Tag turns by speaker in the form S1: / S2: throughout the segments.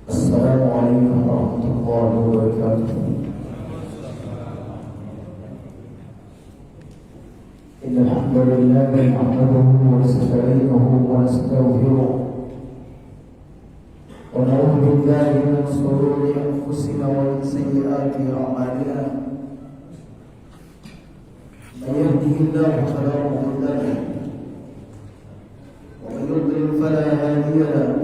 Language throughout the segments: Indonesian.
S1: Assalamualaikum warahmatullahi wabarakatuh. Innal hamdalillah nahmaduhu wa nasta'inuhu wa nastaghfiruh wa na'udzu billahi min shururi anfusina wa min sayyiati a'malina. Man yahdihillahu fala mudilla lahu wa man yudlil fala hadiya lahu.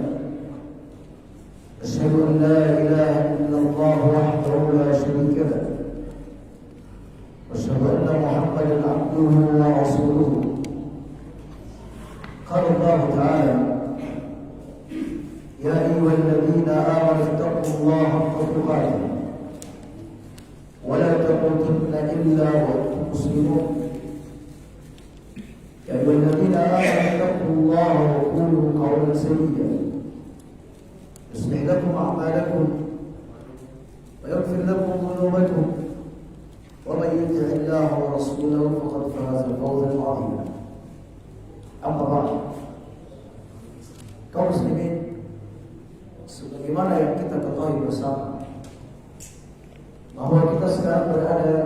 S1: أشهد أن لا إله إلا الله وحده لا شريك له وأشهد أن محمدا عبده ورسوله. قال الله تعالى: يا أيها الذين آمنوا اتقوا الله حق تقاته ولا تموتن إلا وأنتم مسلمون. يا أيها الذين آمنوا اتقوا الله وقولوا قولا سديدا يصلح لكم أعمالكم ويغفر لكم ذنوبكم ومن يطع الله ورسوله فقد فاز فوزا عظيما. أما بعد, kaum muslimin, sebagaimana yang kita ketahui bersama bahwa kita sekarang berada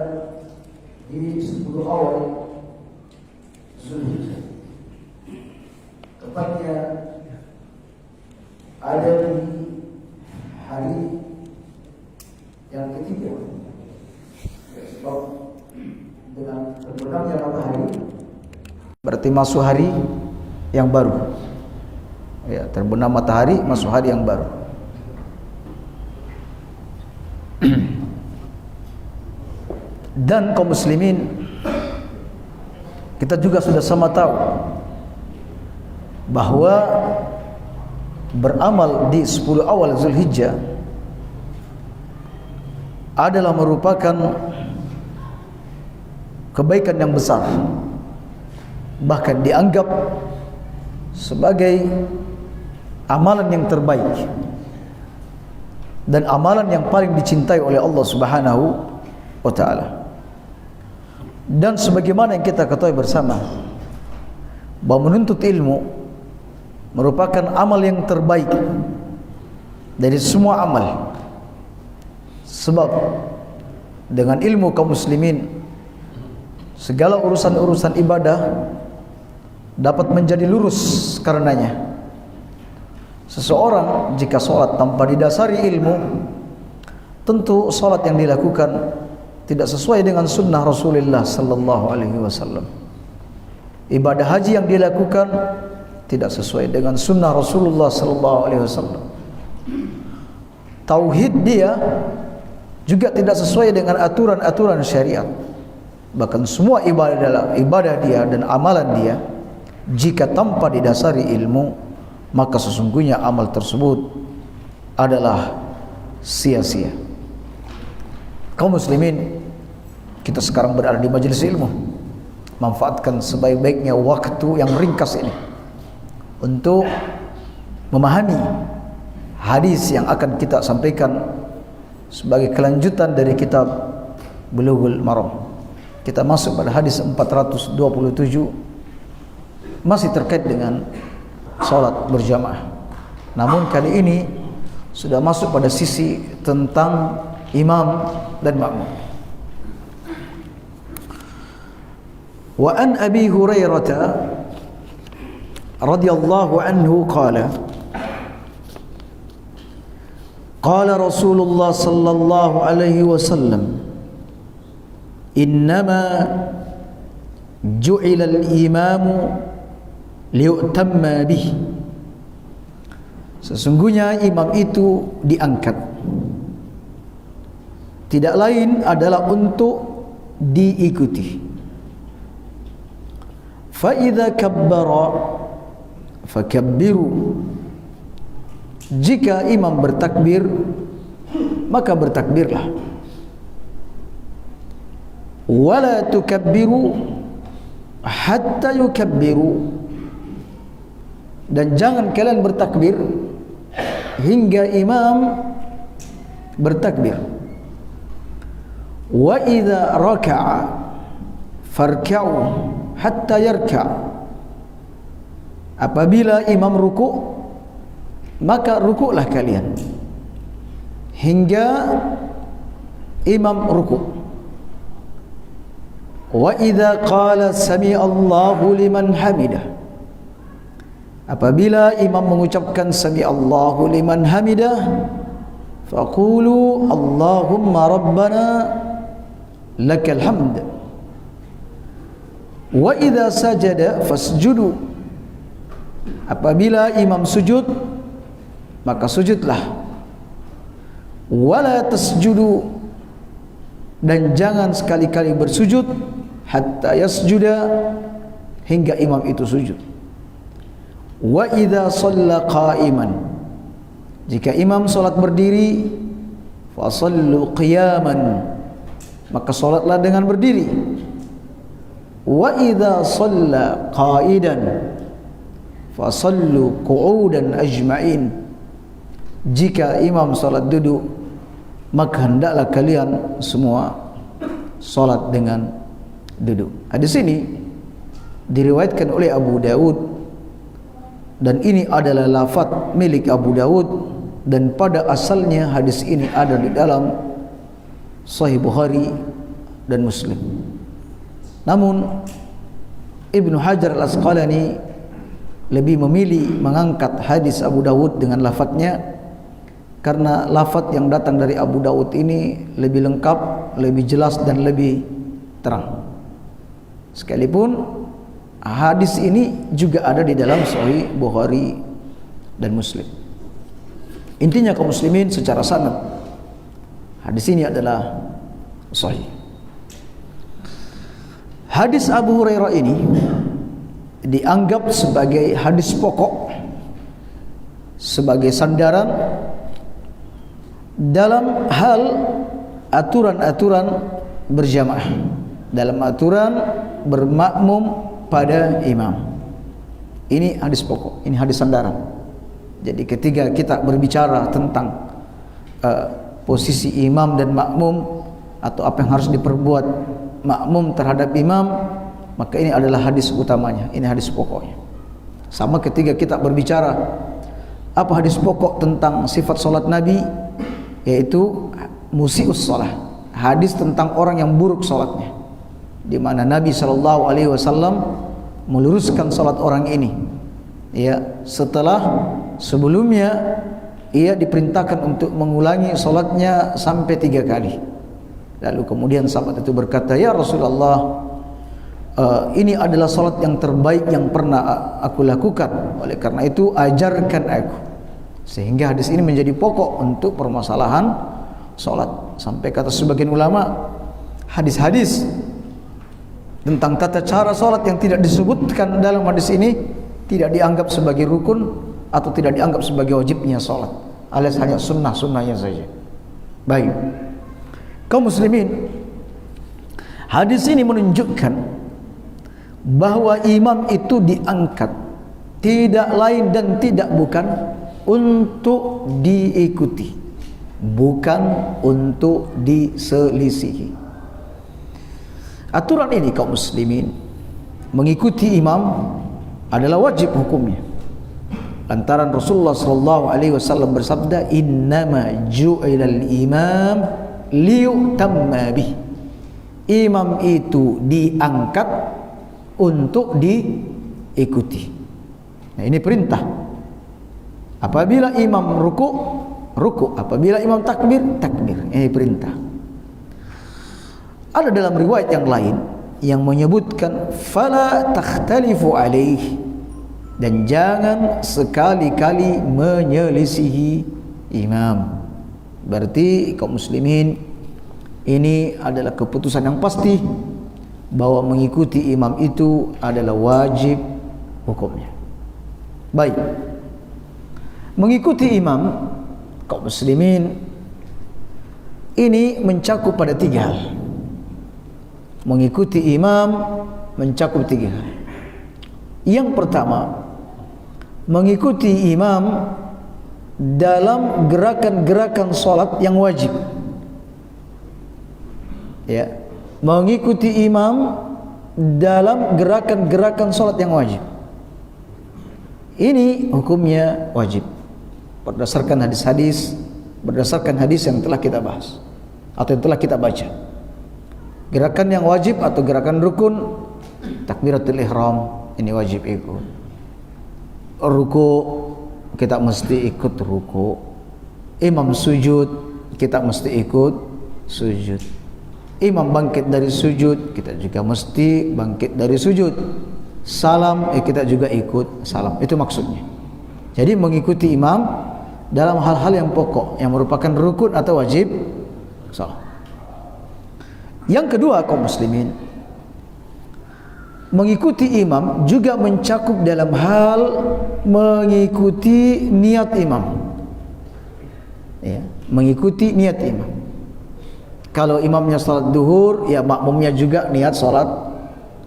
S1: di 10 awal Zulhijjah, tepatnya ada di hari yang ketiga, sebab dengan terbenamnya matahari berarti masuk hari yang baru. Ya, terbenam matahari masuk hari yang baru. Dan kaum muslimin, kita juga sudah sama tahu bahwa beramal di 10 awal Zulhijjah adalah merupakan kebaikan yang besar, bahkan dianggap sebagai amalan yang terbaik dan amalan yang paling dicintai oleh Allah Subhanahu wa ta'ala. Dan sebagaimana yang kita ketahui bersama bahwa menuntut ilmu merupakan amal yang terbaik dari semua amal, sebab dengan ilmu kaum muslimin segala urusan-urusan ibadah dapat menjadi lurus karenanya. Seseorang jika sholat tanpa didasari ilmu, tentu sholat yang dilakukan tidak sesuai dengan sunnah Rasulullah sallallahu alaihi wasallam. Ibadah haji yang dilakukan tidak sesuai dengan sunnah Rasulullah sallallahu alaihi wasallam. Tauhid dia juga tidak sesuai dengan aturan-aturan syariat. Bahkan semua ibadah dia dan amalan dia, jika tanpa didasari ilmu, maka sesungguhnya amal tersebut adalah sia-sia. Kaum muslimin, kita sekarang berada di majelis ilmu. Manfaatkan sebaik-baiknya waktu yang ringkas ini untuk memahami hadis yang akan kita sampaikan sebagai kelanjutan dari kitab Bulughul Maram. Kita masuk pada hadis 427, masih terkait dengan salat berjamaah. Namun kali ini sudah masuk pada sisi tentang imam dan makmum. Wa an Abi Hurairah radhiyallahu anhu qala qala Rasulullah sallallahu alaihi wasallam innama ju'ila al-imamu liyutamma bih. Sesungguhnya imam itu diangkat tidak lain adalah untuk diikuti. Fa idza kabbara fakabbiru, jika imam bertakbir maka bertakbirlah. Wala tukabbiru hatta yukabbiru, dan jangan kalian bertakbir hingga imam bertakbir. Wa idza raka'a farka'u hatta yarka', Apabila imam ruku', maka rukuklah kalian hingga imam ruku'. Wa idza qala sami Allahu liman hamidah, apabila imam mengucapkan sami Allahu liman hamidah, faqulu Allahumma rabbana lakal hamd. Wa idza sajada fasjudu, apabila imam sujud, maka sujudlah. Wala tasjudu, dan jangan sekali-kali bersujud hatta yasjuda, hingga imam itu sujud. Wa idza shalla qa'iman, jika imam salat berdiri, fa sallu qiyaman, maka salatlah dengan berdiri. Wa idza shalla qa'idan, fa sallu qu'udan ajma'in, jika imam salat duduk, maka hendaklah kalian semua salat dengan duduk. Hadis ini diriwayatkan oleh Abu Dawud, dan ini adalah lafaz milik Abu Dawud, dan pada asalnya hadis ini ada di dalam Sahih Bukhari dan Muslim. Namun Ibnu Hajar Al-Asqalani lebih memilih mengangkat hadis Abu Dawud dengan lafaznya, karena lafaz yang datang dari Abu Dawud ini lebih lengkap, lebih jelas dan lebih terang. Sekalipun hadis ini juga ada di dalam Sahih Bukhari dan Muslim. Intinya kaum muslimin, secara sanad hadis ini adalah sahih. Hadis Abu Hurairah ini dianggap sebagai hadis pokok, sebagai sandaran dalam hal aturan-aturan berjamaah, dalam aturan bermakmum pada imam. Ini hadis pokok, ini hadis sandaran. Jadi ketika kita berbicara tentang posisi imam dan makmum, atau apa yang harus diperbuat makmum terhadap imam, maka ini adalah hadis utamanya, ini hadis pokoknya. Sama ketika kita berbicara apa hadis pokok tentang sifat salat Nabi, yaitu musi'us salah, hadis tentang orang yang buruk salatnya, di mana Nabi SAW meluruskan salat orang ini, ya, setelah sebelumnya ia diperintahkan untuk mengulangi salatnya sampai 3 kali. Lalu kemudian sahabat itu berkata, ya Rasulullah, ini adalah salat yang terbaik yang pernah aku lakukan, oleh karena itu ajarkan aku. Sehingga hadis ini menjadi pokok untuk permasalahan salat. Sampai kata sebagian ulama, hadis-hadis tentang tata cara salat yang tidak disebutkan dalam hadis ini tidak dianggap sebagai rukun atau tidak dianggap sebagai wajibnya salat, alias hanya sunnah-sunnahnya saja. Baik, kaum muslimin, hadis ini menunjukkan bahwa imam itu diangkat tidak lain dan tidak bukan untuk diikuti, bukan untuk diselisihi. Aturan ini kaum muslimin, mengikuti imam adalah wajib hukumnya. Lantaran Rasulullah SAW bersabda, innama ju'ilal imam liyutamma bih. Imam itu diangkat untuk diikuti. Nah, ini perintah. Apabila imam ruku', ruku'. Apabila imam takbir, takbir. Ini perintah. Ada dalam riwayat yang lain yang menyebutkan fala takhtalifu alaihi, dan jangan sekali-kali menyelisihi imam. Berarti kaum muslimin, ini adalah keputusan yang pasti bahwa mengikuti imam itu adalah wajib hukumnya. Baik, mengikuti imam kaum muslimin ini mencakup pada 3 hal. Mengikuti imam mencakup 3 hal. Yang pertama, mengikuti imam dalam gerakan-gerakan salat yang wajib. Ya, mengikuti imam dalam gerakan-gerakan salat yang wajib. Ini hukumnya wajib berdasarkan hadis-hadis, berdasarkan hadis yang telah kita bahas atau yang telah kita baca. Gerakan yang wajib atau gerakan rukun, takbiratul ihram ini wajib ikut. Ruku kita mesti ikut ruku. Imam sujud kita mesti ikut sujud. Imam bangkit dari sujud kita juga mesti bangkit dari sujud. Salam kita juga ikut salam. Itu maksudnya. Jadi mengikuti imam dalam hal-hal yang pokok yang merupakan rukun atau wajib salat. Yang kedua, kaum muslimin, mengikuti imam juga mencakup dalam hal mengikuti niat imam. Ya, mengikuti niat imam. Kalau imamnya salat duhur, ya makmumnya juga niat salat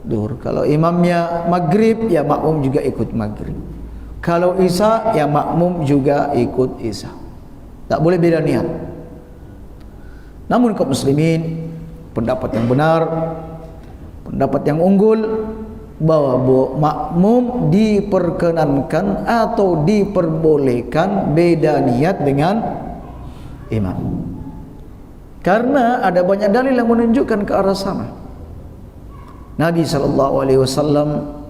S1: duhur. Kalau imamnya maghrib, ya makmum juga ikut maghrib. Kalau isya, ya makmum juga ikut isya. Tak boleh beda niat. Namun kaum muslimin, pendapat yang benar, pendapat yang unggul, bahwa makmum diperkenankan atau diperbolehkan beda niat dengan imam. Karena ada banyak dalil yang menunjukkan ke arah sana. Nabi SAW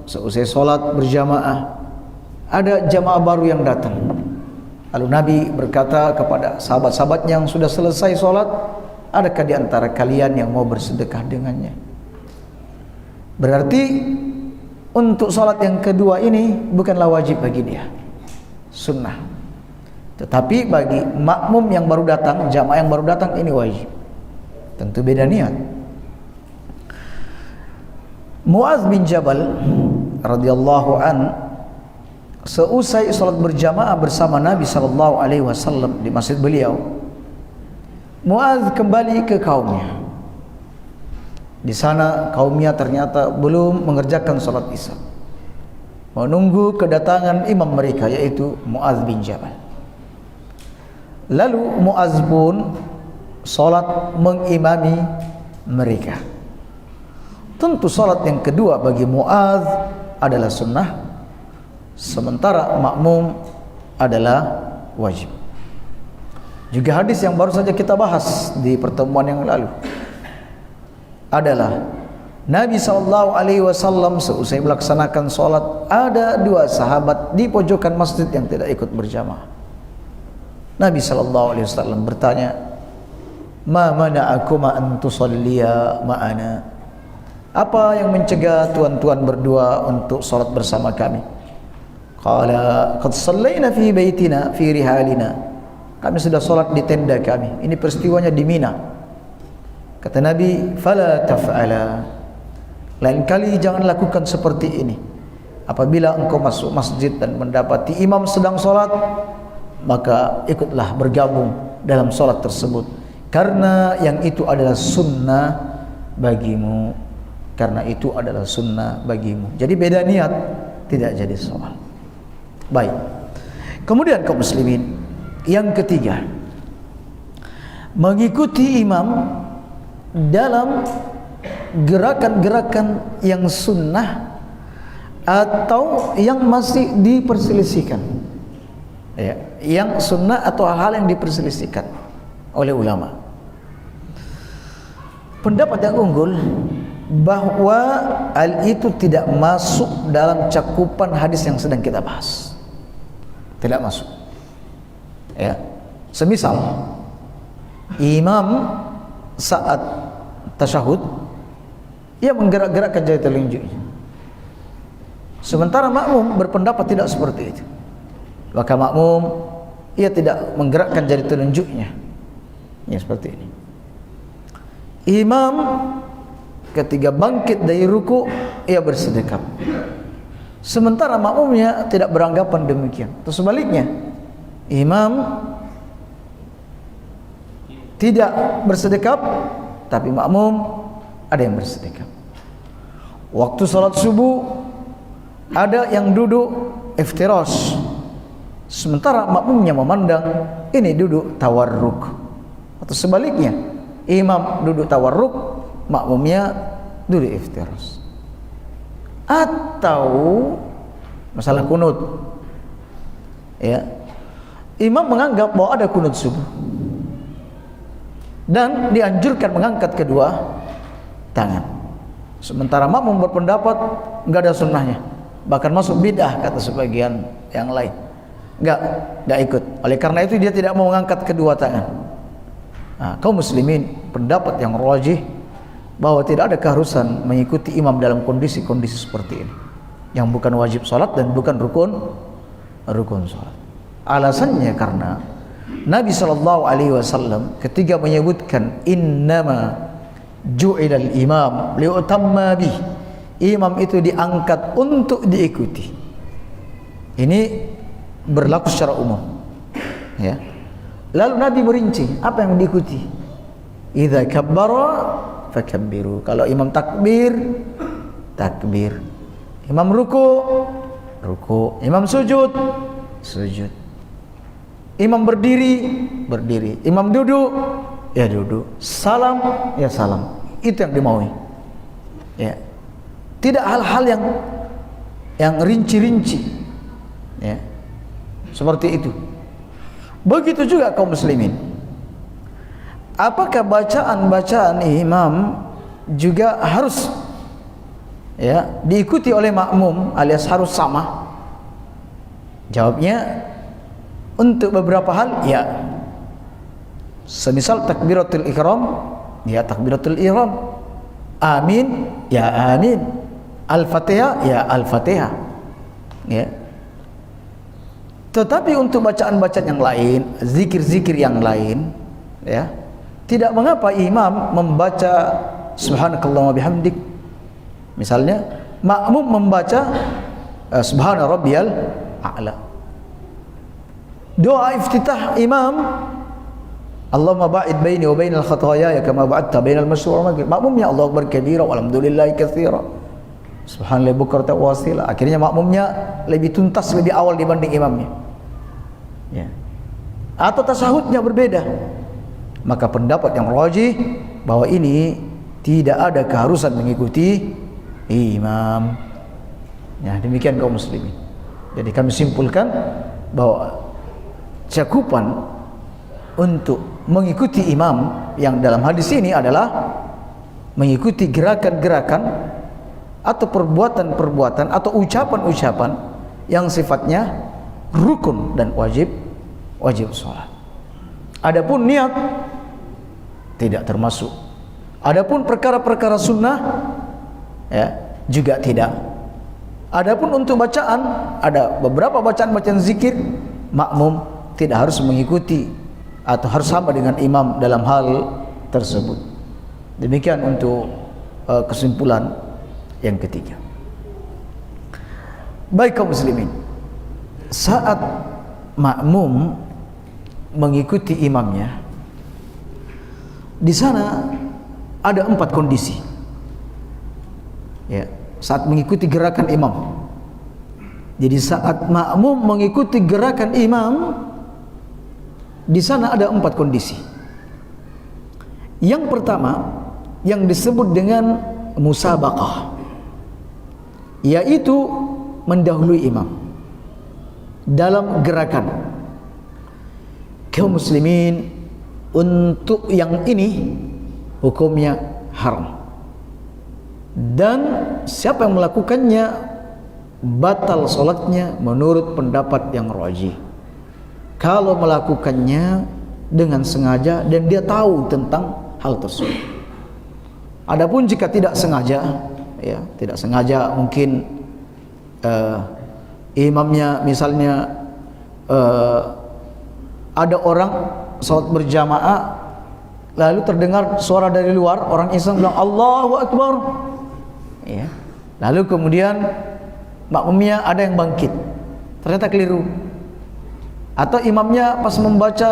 S1: seusai solat berjamaah, ada jamaah baru yang datang. Lalu Nabi berkata kepada sahabat-sahabatnya yang sudah selesai solat, adakah di antara kalian yang mau bersedekah dengannya? Berarti untuk solat yang kedua ini bukanlah wajib bagi dia, sunnah. Tetapi bagi makmum yang baru datang, jamaah yang baru datang, ini wajib. Tentu beda niat. Muaz bin Jabal radhiyallahu an, seusai salat berjamaah bersama Nabi SAW di masjid beliau, Muaz kembali ke kaumnya. Di sana kaumnya ternyata belum mengerjakan salat isya, menunggu kedatangan imam mereka, yaitu Muaz bin Jabal. Lalu Muaz pun salat mengimami mereka. Tentu salat yang kedua bagi Muaz adalah sunnah, sementara makmum adalah wajib. Juga hadis yang baru saja kita bahas di pertemuan yang lalu adalah Nabi SAW seusai melaksanakan salat, ada dua sahabat di pojokan masjid yang tidak ikut berjamaah. Nabi SAW bertanya, "Ma mana'akuma an tusalliya ma'ana?" Apa yang mencegah tuan-tuan berdua untuk salat bersama kami? Qala qad sallayna fi baitina fi rihalina. Kami sudah salat di tenda kami. Ini peristiwanya di Mina. Kata Nabi, "Fala taf'ala." Lain kali jangan lakukan seperti ini. Apabila engkau masuk masjid dan mendapati imam sedang salat, maka ikutlah bergabung dalam salat tersebut, karena yang itu adalah sunnah bagimu. Karena itu adalah sunnah bagimu. Jadi beda niat tidak jadi soal. Baik. Kemudian kaum muslimin, yang ketiga, mengikuti imam dalam gerakan-gerakan yang sunnah atau yang masih diperselisihkan, ya, yang sunnah atau hal yang diperselisihkan oleh ulama. Pendapat yang unggul bahwa hal itu tidak masuk dalam cakupan hadis yang sedang kita bahas. Tidak masuk. Ya. Semisal imam saat tasyahud, ia menggerak-gerakkan jari telunjuknya, sementara makmum berpendapat tidak seperti itu. Maka makmum ia tidak menggerakkan jari telunjuknya, ya seperti ini. Imam ketika bangkit dari ruku, ia bersedekap, sementara makmumnya tidak beranggapan demikian. Atau sebaliknya, imam tidak bersedekap, tapi makmum ada yang bersedekap. Waktu salat subuh, ada yang duduk iftirash, sementara makmumnya memandang ini duduk tawarruk. Atau sebaliknya, imam duduk tawarruk, makmumnya duduk iftirash. Atau masalah kunut, ya, imam menganggap bahwa ada kunut subuh dan dianjurkan mengangkat kedua tangan. Sementara makmum berpendapat enggak ada sunnahnya, bahkan masuk bid'ah kata sebagian yang lain. Enggak ikut. Oleh karena itu dia tidak mau mengangkat kedua tangan. Nah, kaum muslimin pendapat yang rajih bahwa tidak ada keharusan mengikuti imam dalam kondisi-kondisi seperti ini, yang bukan wajib salat dan bukan rukun salat. Alasannya karena Nabi SAW ketika menyebutkan innama ju'ilal imam liutamma bih, imam itu diangkat untuk diikuti. Ini berlaku secara umum, ya. Lalu Nabi merinci apa yang diikuti. Idza kabbara fakabbiru. Kalau imam takbir, takbir. Imam ruku, ruku. Imam sujud, sujud. Imam berdiri, berdiri. Imam duduk, ya duduk. Salam, ya salam. Itu yang dimaui. Ya. Tidak hal-hal yang rinci-rinci. Ya. Seperti itu. Begitu juga kaum muslimin. Apakah bacaan-bacaan imam juga harus, ya, diikuti oleh makmum alias harus sama? Jawabnya untuk beberapa hal ya. Semisal takbiratul ihram, ya takbiratul ihram. Amin, ya amin. Al-Fatihah, ya Al-Fatihah. Ya. Tetapi untuk bacaan-bacaan yang lain, zikir-zikir yang lain, ya, tidak mengapa imam membaca subhanakallahumma bihamdik. Misalnya makmum membaca subhana rabbiyal a'la. Doa iftitah imam, Allahumma ba'id baini wa bainal khataaya kama ba'adta bainal masyriqi wal maghrib. Makmumnya Allahu akbar kabira walhamdulillahi katsira. Subhanallah bukratan wa asila. Akhirnya makmumnya lebih tuntas, lebih awal dibanding imamnya. Ya. Atau tasahudnya berbeda. Maka pendapat yang rajih bahwa ini tidak ada keharusan mengikuti imam. Ya, demikian kaum muslimin. Jadi kami simpulkan bahwa cakupan untuk mengikuti imam yang dalam hadis ini adalah mengikuti gerakan-gerakan atau perbuatan-perbuatan atau ucapan-ucapan yang sifatnya rukun dan wajib sholat. Adapun niat tidak termasuk. Adapun perkara-perkara sunnah, ya, juga tidak. Adapun untuk bacaan, ada beberapa bacaan-bacaan zikir makmum tidak harus mengikuti atau harus sama dengan imam dalam hal tersebut. Demikian untuk kesimpulan yang ketiga. Baik kaum muslimin, saat makmum mengikuti imamnya, di sana ada 4 kondisi. Ya, saat mengikuti gerakan imam. Jadi saat makmum mengikuti gerakan imam, di sana ada 4 kondisi. Yang pertama yang disebut dengan musabaqah, yaitu mendahului imam dalam gerakan. Kaum muslimin, untuk yang ini hukumnya haram, dan siapa yang melakukannya batal salatnya menurut pendapat yang rajih. Kalau melakukannya dengan sengaja dan dia tahu tentang hal tersebut. Adapun jika tidak sengaja, ya, tidak sengaja, mungkin imamnya misalnya ada orang salat berjamaah lalu terdengar suara dari luar, orang iseng bilang Allahu Akbar, ya. Lalu kemudian makmumnya ada yang bangkit, ternyata keliru. Atau imamnya pas membaca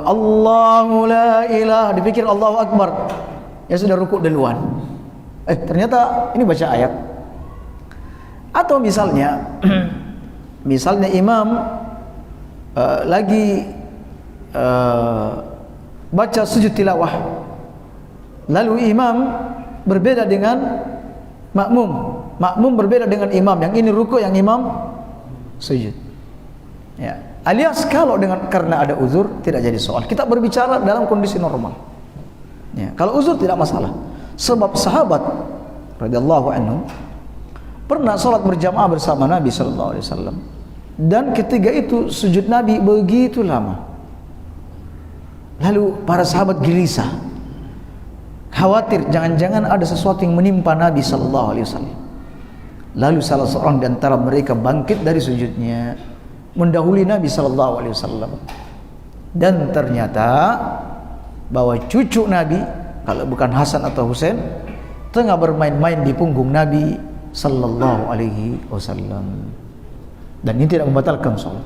S1: Allahu la ilaha, dipikir Allahu Akbar, ya sudah rukuk duluan. Ternyata ini baca ayat. Atau misalnya imam lagi baca sujud tilawah, lalu imam berbeda dengan makmum berbeda dengan imam, yang ini rukuk, yang imam sujud. Ya, alias kalau karena ada uzur tidak jadi soal. Kita berbicara dalam kondisi normal. Ya, kalau uzur tidak masalah. Sebab sahabat radhiyallahu anhu pernah salat berjamaah bersama Nabi sallallahu alaihi wasallam. Dan ketika itu sujud Nabi begitu lama. Lalu para sahabat gelisah, khawatir jangan-jangan ada sesuatu yang menimpa Nabi sallallahu alaihi wasallam. Lalu salah seorang di antara mereka bangkit dari sujudnya, mendahului Nabi sallallahu alaihi wasallam. Dan ternyata bahwa cucu Nabi, kalau bukan Hasan atau Husain, tengah bermain-main di punggung Nabi sallallahu alaihi wasallam. Dan ini tidak membatalkan salat.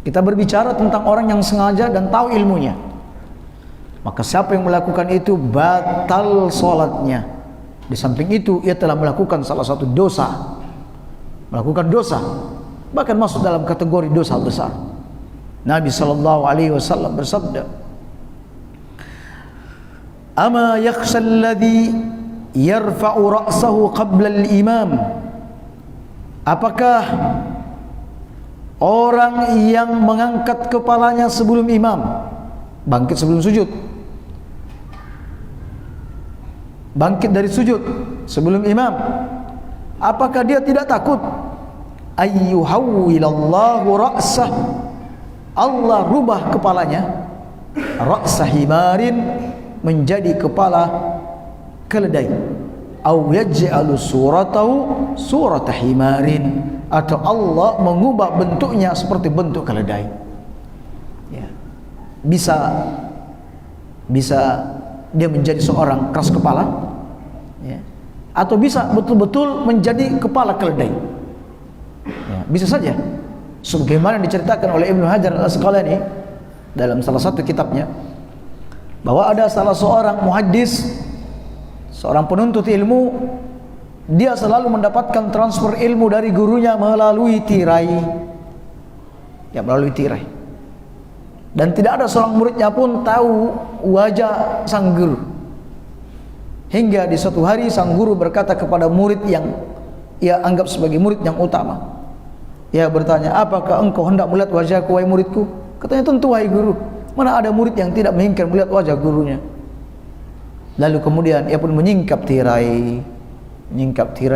S1: Kita berbicara tentang orang yang sengaja dan tahu ilmunya. Maka siapa yang melakukan itu batal salatnya. Di samping itu ia telah melakukan salah satu dosa. Melakukan dosa, bahkan masuk dalam kategori dosa besar. Nabi sallallahu alaihi wasallam bersabda, "Ama yakhsha alladhi yarfa'u ra'sahu qabla al-imam." Apakah orang yang mengangkat kepalanya sebelum imam, bangkit sebelum sujud, bangkit dari sujud sebelum imam, apakah dia tidak takut ayyuhawwilallahu ra'sah, Allah rubah kepalanya, ra'sah himarin, menjadi kepala keledai, au yaj'alu suratahu surata himarin, atau Allah mengubah bentuknya seperti bentuk keledai. Ya. Bisa dia menjadi seorang keras kepala, ya. Atau bisa betul-betul menjadi kepala keledai. Ya. Bisa saja. Sebagaimana diceritakan oleh Ibnu Hajar Al-Asqalani dalam salah satu kitabnya, bahwa ada salah seorang muhaddis, seorang penuntut ilmu, dia selalu mendapatkan transfer ilmu dari gurunya melalui tirai. Ya, melalui tirai. Dan tidak ada seorang muridnya pun tahu wajah sang guru. Hingga di suatu hari sang guru berkata kepada murid yang ia anggap sebagai murid yang utama. Ia bertanya, "Apakah engkau hendak melihat wajahku, wahai muridku?" Katanya, "Tentu, wahai guru. Mana ada murid yang tidak menginginkan melihat wajah gurunya?" Lalu kemudian ia pun menyingkap tirai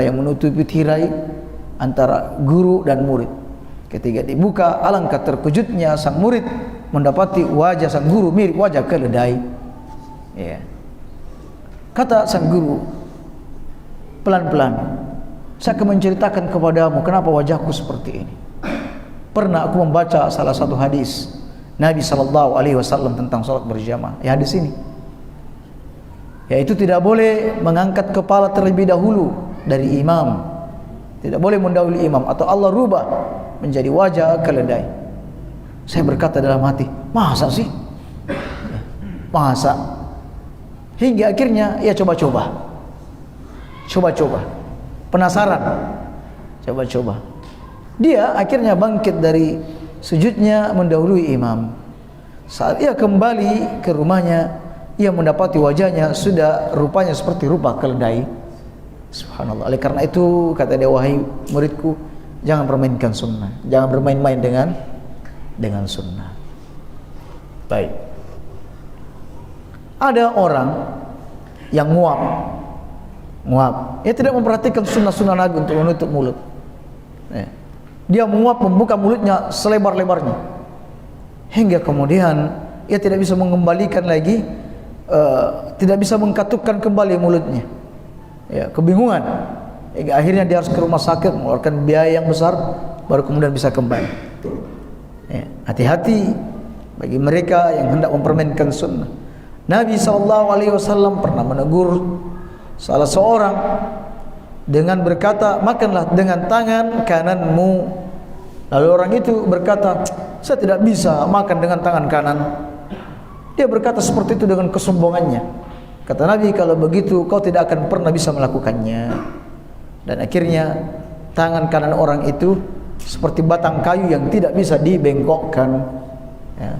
S1: yang menutupi tirai antara guru dan murid. Ketika dibuka, alangkah terkejutnya sang murid mendapati wajah sang guru mirip wajah keledai. Ya. Kata sang guru, "Pelan-pelan, saya akan menceritakan kepadamu kenapa wajahku seperti ini. Pernah aku membaca salah satu hadis Nabi sallallahu alaihi wasallam tentang salat berjamaah. Ya, hadis ini, yaitu tidak boleh mengangkat kepala terlebih dahulu dari imam, tidak boleh mendahului imam, atau Allah rubah menjadi wajah keledai." Saya berkata dalam hati, masa sih? Masa? Hingga akhirnya ia coba-coba, penasaran, coba-coba. Dia akhirnya bangkit dari sujudnya mendahului imam. Saat ia kembali ke rumahnya, ia mendapati wajahnya sudah rupanya seperti rupa keledai. Subhanallah. Oleh karena itu kata dia, "Wahai muridku, jangan permainkan sunnah, jangan bermain-main dengan sunnah." Baik. Ada orang yang nguap. Ia tidak memperhatikan sunnah-sunnah Nabi untuk menutup mulut. Dia menguap, membuka mulutnya selebar-lebarnya, hingga kemudian ia tidak bisa mengembalikan lagi, tidak bisa mengkatukkan kembali mulutnya. Ya, kebingungan. Hingga akhirnya dia harus ke rumah sakit, mengeluarkan biaya yang besar, baru kemudian bisa kembali. Ya, hati-hati bagi mereka yang hendak mempermainkan sunnah. Nabi SAW pernah menegur salah seorang dengan berkata, "Makanlah dengan tangan kananmu." Lalu orang itu berkata, "Saya tidak bisa makan dengan tangan kanan." Dia berkata seperti itu dengan kesombongannya. Kata Nabi, "Kalau begitu kau tidak akan pernah bisa melakukannya." Dan akhirnya tangan kanan orang itu seperti batang kayu yang tidak bisa dibengkokkan, ya,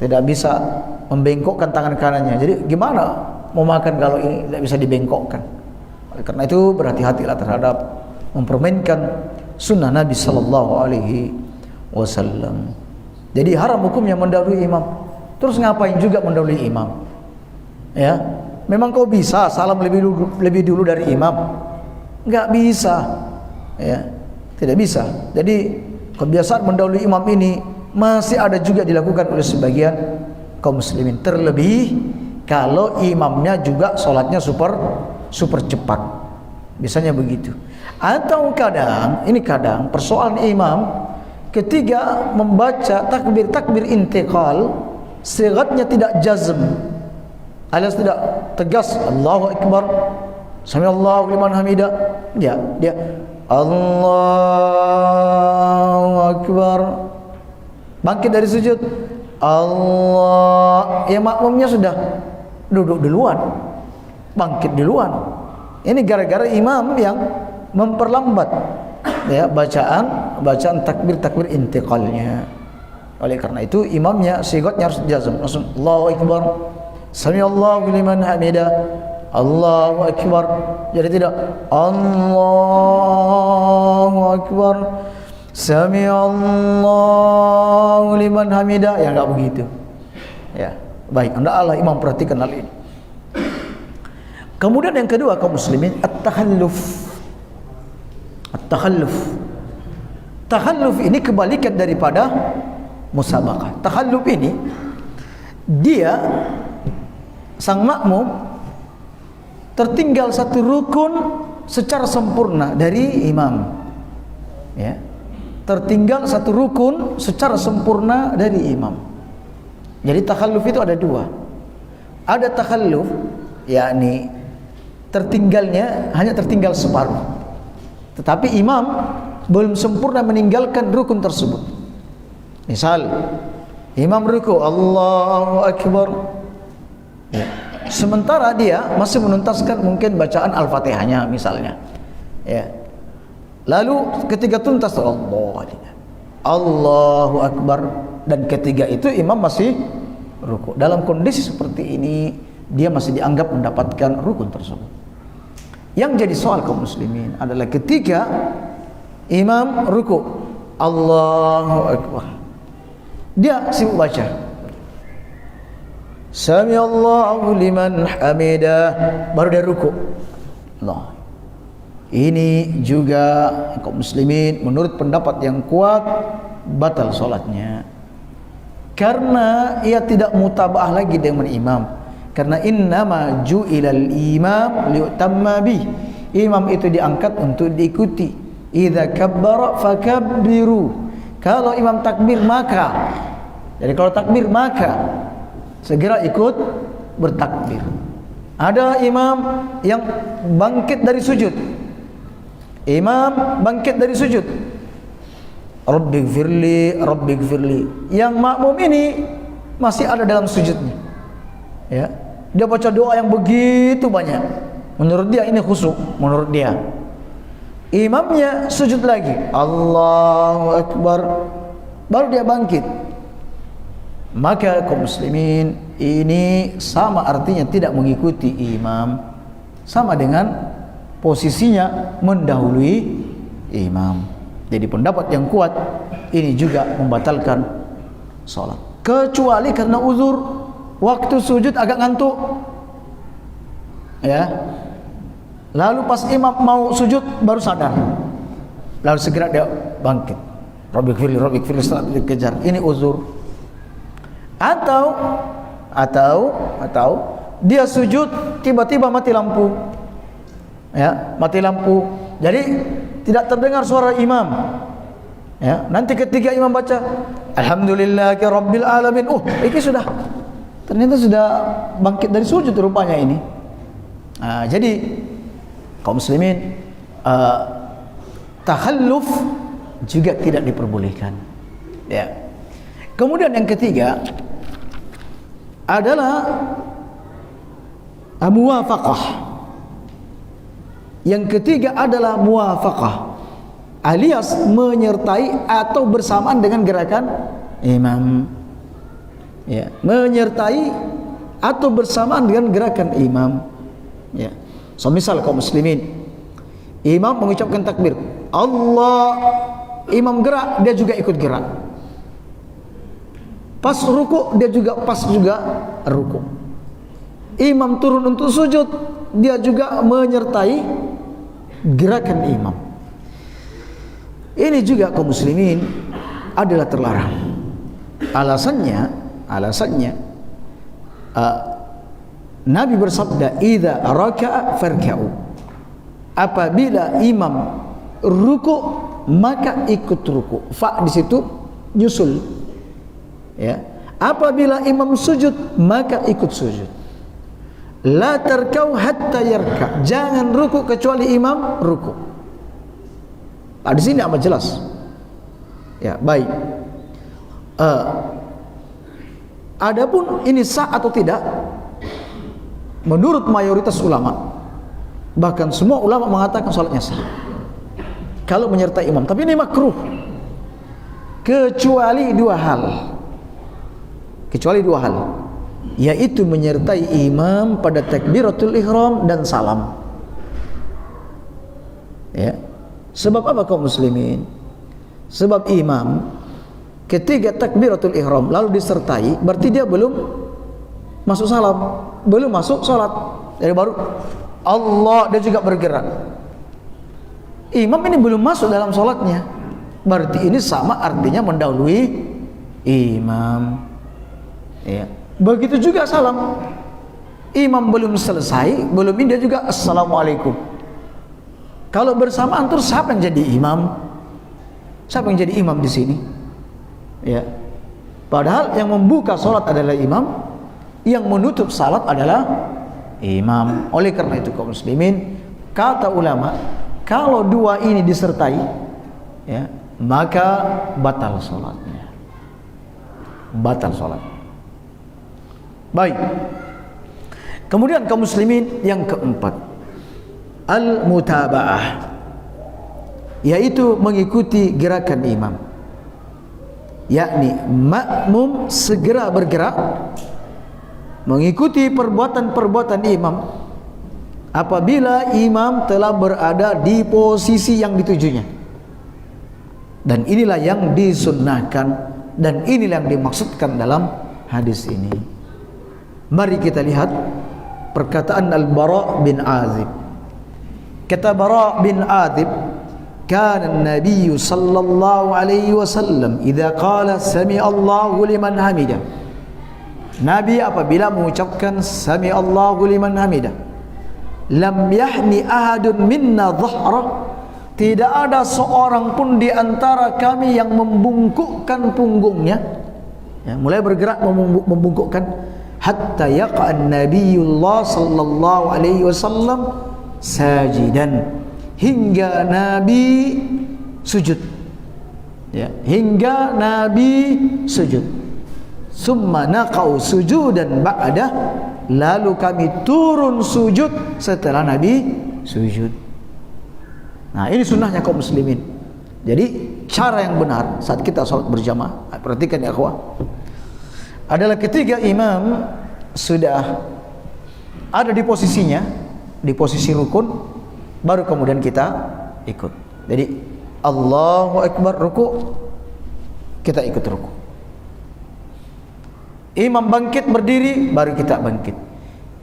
S1: tidak bisa membengkokkan tangan kanannya. Jadi gimana mau makan kalau ini tidak bisa dibengkokkan? Oleh karena itu berhati-hatilah terhadap mempermainkan sunnah Nabi sallallahu alaihi wasallam. Jadi haram hukumnya mendahului imam. Terus ngapain juga mendahului imam? Ya, memang kau bisa salam lebih dulu dari imam? Enggak bisa. Ya, tidak bisa. Jadi kebiasaan mendahului imam ini masih ada juga dilakukan oleh sebagian kaum muslimin. Terlebih kalau imamnya juga sholatnya super cepat, biasanya begitu. Atau kadang persoalan imam ketika membaca takbir intiqal, sigatnya tidak jazm, alias tidak tegas, Allahu Akbar, Samiallahu liman hamidah. Dia Allahu Akbar, bangkit dari sujud, Allah, ya makmumnya sudah duduk duluan, bangkit duluan. Ini gara-gara imam yang memperlambat ya bacaan takbir intiqalnya. Oleh karena itu imamnya sigatnya harus jazm, langsung Allahu Akbar, Samiallahu liman hamidah, Allahu Akbar. Jadi tidak Allahu Akbar, Samiallahu liman hamidah, ya enggak begitu. Ya, baik, hendaklah imam perhatikan hal ini. Kemudian yang kedua kaum muslimin, at-takhalluf. Takhalluf ini kebalikan daripada musabaqah. Takhalluf ini dia sang makmum tertinggal satu rukun secara sempurna dari imam. Ya. Tertinggal satu rukun secara sempurna dari imam. Jadi takhalluf itu ada dua. Ada takhalluf, yakni hanya tertinggal separuh, tetapi imam belum sempurna meninggalkan rukun tersebut. Misal imam ruku Allahu Akbar, ya, sementara dia masih menuntaskan mungkin bacaan Al-Fatihahnya misalnya, ya. Lalu ketika tuntas Allahu Akbar, dan ketiga itu imam masih ruku. Dalam kondisi seperti ini dia masih dianggap mendapatkan rukun tersebut. Yang jadi soal kaum muslimin adalah ketika imam ruku Allahu Akbar, dia sibuk baca Samiallahu liman hamidah, baru dia ruku. Nah, ini juga kaum muslimin menurut pendapat yang kuat batal solatnya, karena ia tidak mutaba'ah lagi dengan imam. Karena innama ju'ilal imam liutamma bih, imam itu diangkat untuk diikuti. Idza kabbara fakabbiru, kalau imam takbir maka, jadi kalau takbir maka segera ikut bertakbir. Ada imam yang bangkit dari sujud, imam bangkit dari sujud, Rabbighfirli, Rabbighfirli, yang makmum ini masih ada dalam sujudnya, ya. Dia baca doa yang begitu banyak, menurut dia ini khusyuk, menurut dia. Imamnya sujud lagi Allahu Akbar, baru dia bangkit. Maka kaum muslimin ini sama artinya tidak mengikuti imam, sama dengan posisinya mendahului imam. Jadi pendapat yang kuat ini juga membatalkan sholat, kecuali karena uzur. Waktu sujud agak ngantuk, ya, lalu pas imam mau sujud baru sadar, lalu segera dia bangkit, Rabbighfirli, Rabbighfirli, setelah dikejar. Ini uzur. Atau dia sujud tiba-tiba mati lampu, ya, mati lampu, jadi tidak terdengar suara imam, ya. Nanti ketika imam baca Alhamdulillahi Rabbil Alamin, ini ternyata sudah bangkit dari sujud rupanya ini. Jadi kaum muslimin, takhalluf juga tidak diperbolehkan, ya. Kemudian yang ketiga adalah muwafaqah. Yang ketiga adalah muwafaqah, alias menyertai atau bersamaan dengan gerakan imam, ya, menyertai atau bersamaan dengan gerakan imam, ya. So misal kaum muslimin, imam mengucapkan takbir Allah, Imam gerak, dia juga ikut gerak. Pas ruku, dia juga pas juga ruku. Imam turun untuk sujud, dia juga menyertai gerakan imam. Ini juga kaum muslimin adalah terlarang. Alasannya Nabi bersabda, "Idza raka'a farka'u." Apabila imam ruku, maka ikut ruku. Fa di situ nyusul. Ya. Apabila imam sujud, maka ikut sujud. La tarkau hatta yarka. Jangan ruku kecuali imam ruku. Di sini amat jelas. Ya, baik. Adapun ini sah atau tidak, menurut mayoritas ulama, bahkan semua ulama mengatakan salatnya sah kalau menyertai imam. Tapi ini makruh kecuali dua hal. Kecuali dua hal, yaitu menyertai imam pada takbiratul ihram dan salam. Ya. Sebab apa kaum muslimin? Sebab imam ketika takbiratul ihram lalu disertai, berarti dia belum masuk salam, belum masuk salat. Jadi baru Allah, dia juga bergerak. Imam ini belum masuk dalam salatnya. Berarti ini sama artinya mendahului imam. Ya. Begitu juga salam. Imam belum selesai, belum ini dia juga assalamualaikum. Kalau bersamaan terus siapa yang jadi imam? Siapa yang jadi imam di sini? Ya. Padahal yang membuka salat adalah imam, yang menutup salat adalah imam. Oleh karena itu kaum muslimin, kata ulama, kalau dua ini disertai, ya, maka batal salatnya. Batal salat. Baik. Kemudian kaum muslimin yang keempat, al-mutaba'ah, yaitu mengikuti gerakan imam. Yakni makmum segera bergerak mengikuti perbuatan-perbuatan imam apabila imam telah berada di posisi yang ditujunya. Dan inilah yang disunnahkan, dan inilah yang dimaksudkan dalam hadis ini. Mari kita lihat perkataan Al-Bara' bin Azib. Kata Bara' bin Azib, kana an-nabiy sallallahu alaihi wasallam idza qala sami Allahu liman hamidah. Nabi apabila mengucapkan sami Allahu liman hamidah, lam yahni ahadun minna dhahra, tidak ada seorang pun di antara kami yang membungkukkan punggungnya, ya, mulai bergerak membungkukkan, hatta yaqa'an nabiyullah sallallahu alaihi wasallam sajidan, hingga Nabi sujud, ya, hingga Nabi sujud. Summa naqau sujudan ba'da, lalu kami turun sujud setelah Nabi sujud. Nah, ini sunnahnya kaum muslimin. Jadi cara yang benar saat kita salat berjamaah, perhatikan ya akhwah, adalah ketika imam sudah ada di posisinya, di posisi rukun, baru kemudian kita ikut. Jadi Allahu Akbar ruku, kita ikut ruku. Imam bangkit berdiri, baru kita bangkit.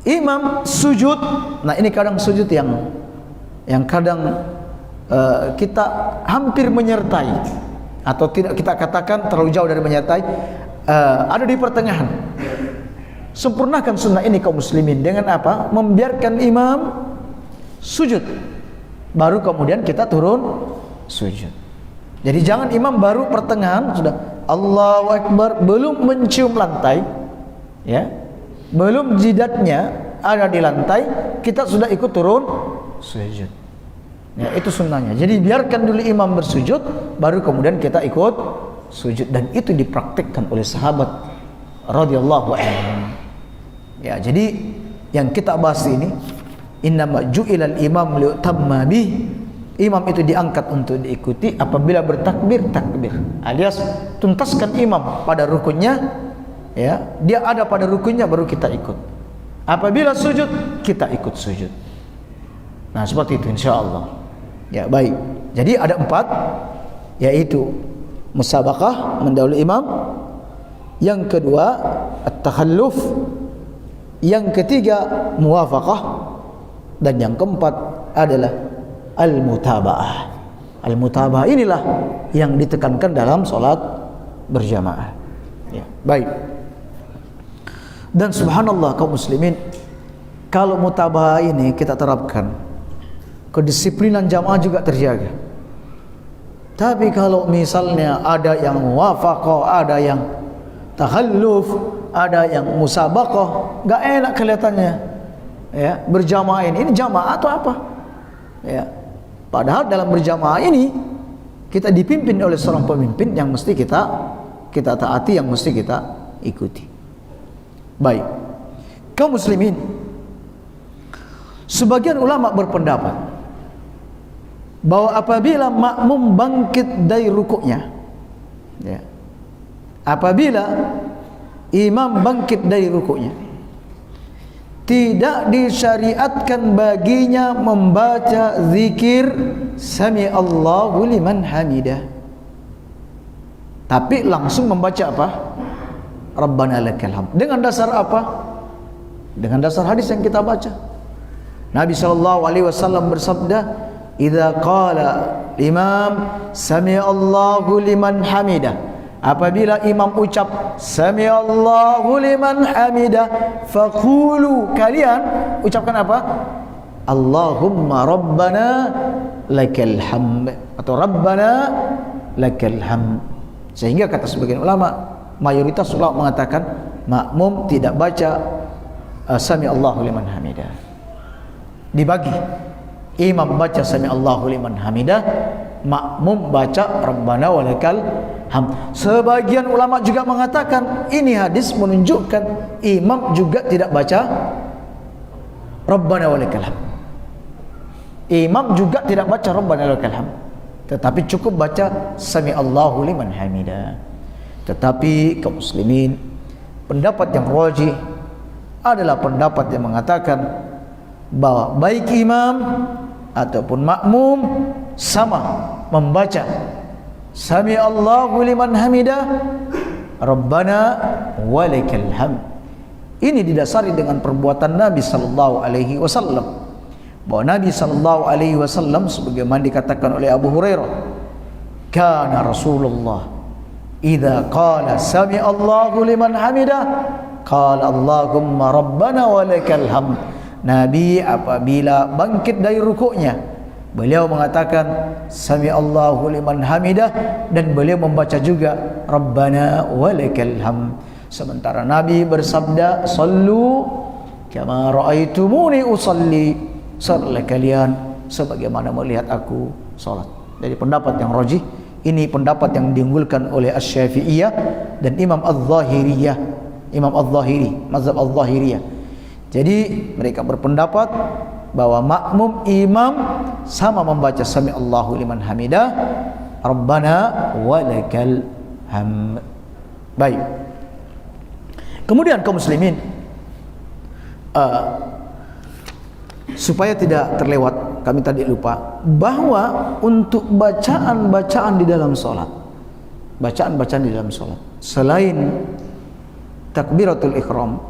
S1: Imam sujud, nah ini kadang sujud yang kadang kita hampir menyertai, atau tidak kita katakan terlalu jauh dari menyertai, ada di pertengahan. Sempurnakan sunnah ini kaum muslimin dengan apa? Membiarkan imam sujud, baru kemudian kita turun sujud. Jadi jangan imam baru pertengahan sudah Allahu Akbar, belum mencium lantai, ya, belum jidatnya ada di lantai, kita sudah ikut turun sujud. Ya, itu sunnahnya. Jadi biarkan dulu imam bersujud, baru kemudian kita ikut sujud, dan itu dipraktikkan oleh sahabat radhiyallahu anhum. Ya, jadi yang kita bahas ini, innama ju'ilal imam liutamma bih. Imam itu diangkat untuk diikuti. Apabila bertakbir, takbir, alias tuntaskan imam pada rukunnya, ya, dia ada pada rukunnya, baru kita ikut. Apabila sujud, kita ikut sujud. Nah, seperti itu insyaallah. Ya, baik. Jadi ada 4 yaitu musabaqah, mendahului imam. Yang kedua at-takhalluf. Yang ketiga muwafaqah. Dan yang keempat adalah al-mutaba'ah. Al-mutaba'ah inilah yang ditekankan dalam solat berjamaah. Ya, baik. Dan subhanallah kaum muslimin, kalau mutaba'ah ini kita terapkan, kedisiplinan jamaah juga terjaga. Tapi kalau misalnya ada yang muwafaqah, ada yang takhalluf, ada yang musabaqah, enggak enak kelihatannya. Ya, berjamaah ini jamaah atau apa? Ya. Padahal dalam berjamaah ini kita dipimpin oleh seorang pemimpin yang mesti kita taati, yang mesti kita ikuti. Baik. Kaum muslimin, sebagian ulama berpendapat bahwa apabila makmum bangkit dari rukuknya, ya, apabila imam bangkit dari rukuknya, tidak disyariatkan baginya membaca zikir Sami Allahu liman hamidah, tapi langsung membaca apa? Rabbana lakal hamd. Dengan dasar apa? Dengan dasar hadis yang kita baca. Nabi SAW bersabda, "Idza qala imam Sami Allahu liman hamidah." Apabila imam ucap Sami Allahu liman hamidah, faqulu, kalian ucapkan apa? Allahumma rabbana lakal hamd, atau rabbana lakal hamd. Sehingga kata sebagian ulama, mayoritas ulama mengatakan makmum tidak baca Sami Allahu liman hamidah. Dibagi, imam baca Sami Allahu liman hamidah, makmum baca Rabbana walakal hamd. Sebagian ulama juga mengatakan ini hadis menunjukkan imam juga tidak baca Rabbana walakal hamd. Imam juga tidak baca Rabbana walakal hamd, tetapi cukup baca Sami Allahu liman hamidah. Tetapi kaum muslimin, pendapat yang rajih adalah pendapat yang mengatakan bahwa baik imam ataupun makmum sama membaca Sami Allahu liman hamidah, Rabbana walakal hamd. Ini didasari dengan perbuatan Nabi sallallahu alaihi wasallam. Bahwa Nabi sallallahu alaihi wasallam sebagaimana dikatakan oleh Abu Hurairah, kana Rasulullah idza qala Sami Allahu liman hamidah qala Allahumma Rabbana walakal hamd. Nabi apabila bangkit dari rukuknya, beliau mengatakan Sami Allahu liman hamidah, dan beliau membaca juga Rabbana walakal hamd. Sementara Nabi bersabda, sallu kama ra'aitumuni usalli, salatlah kalian sebagaimana melihat aku salat. Jadi pendapat yang rajih, ini pendapat yang diunggulkan oleh Asy-Syafi'iyah dan Imam Az-Zahiriyah, Imam Az-Zahiri, mazhab Az-Zahiriyah. Jadi mereka berpendapat bahwa makmum imam sama membaca Sami Allahu liman hamidah, Rabbana walakal hamd. Baik. Kemudian kaum muslimin, supaya tidak terlewat, kami tadi lupa bahwa untuk bacaan-bacaan di dalam salat, bacaan-bacaan di dalam salat selain takbiratul ihram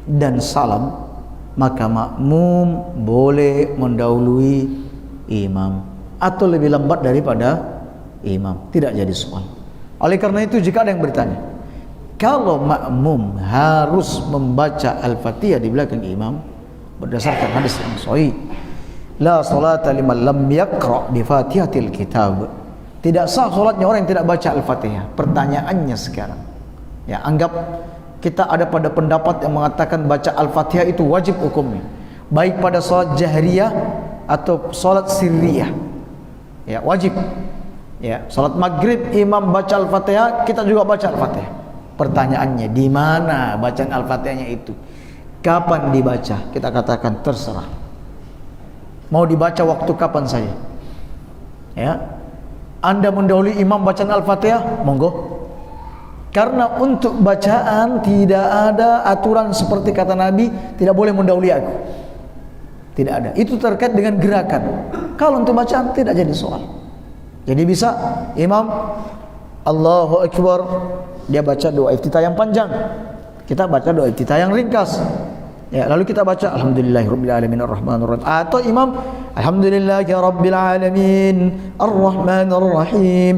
S1: dan salam, maka makmum boleh mendahului imam atau lebih lambat daripada imam, tidak jadi soal. Oleh karena itu, jika ada yang bertanya, kalau makmum harus membaca Al-Fatihah di belakang imam, berdasarkan hadis yang sahih, la salata liman lam yaqra bi Fatihatil kitab, tidak sah salatnya orang yang tidak baca Al-Fatihah. Pertanyaannya sekarang, ya, anggap kita ada pada pendapat yang mengatakan baca Al-Fatihah itu wajib hukumnya, baik pada salat jahriyah atau salat sirriyah, ya, wajib. Ya, salat maghrib imam baca Al-Fatihah, kita juga baca Al-Fatihah. Pertanyaannya, di mana bacaan Al-Fatihahnya itu? Kapan dibaca? Kita katakan terserah. Mau dibaca waktu kapan saja. Ya. Anda mendahului imam bacaan Al-Fatihah, monggo. Karena untuk bacaan tidak ada aturan seperti kata Nabi, tidak boleh mendahului aku. Tidak ada. Itu terkait dengan gerakan. Kalau untuk bacaan tidak jadi soal. Jadi bisa imam Allahu Akbar, dia baca doa iftitah yang panjang, kita baca doa iftitah yang ringkas. Ya, lalu kita baca alhamdulillahirabbil alamin arrahmanir rahim, atau imam alhamdulillahirabbil alamin arrahmanir rahim.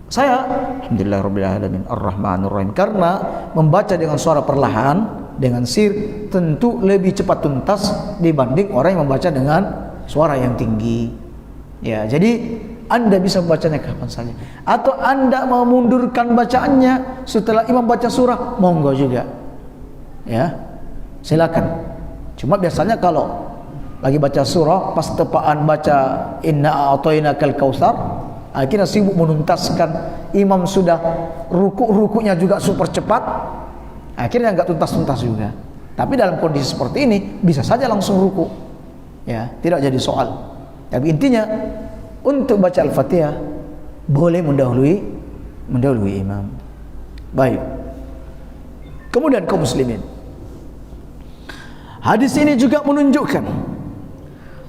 S1: Saya alhamdulillahirabbil alamin arrahmanir rahim, karena membaca dengan suara perlahan dengan sir tentu lebih cepat tuntas dibanding orang yang membaca dengan suara yang tinggi. Ya, jadi Anda bisa membacanya kapan saja, atau Anda mau mundurkan bacaannya setelah imam baca surah, monggo juga. Ya, silakan. Cuma biasanya kalau lagi baca surah, pas tepaan baca inna a'tainakal kautsar, akhirnya sibuk menuntaskan, imam sudah ruku-rukunya juga super cepat, akhirnya nggak tuntas-tuntas juga. Tapi dalam kondisi seperti ini bisa saja langsung ruku, ya, tidak jadi soal. Tapi intinya untuk baca Al-Fatihah boleh mendahului imam. Baik. Kemudian kaum muslimin, hadis ini juga menunjukkan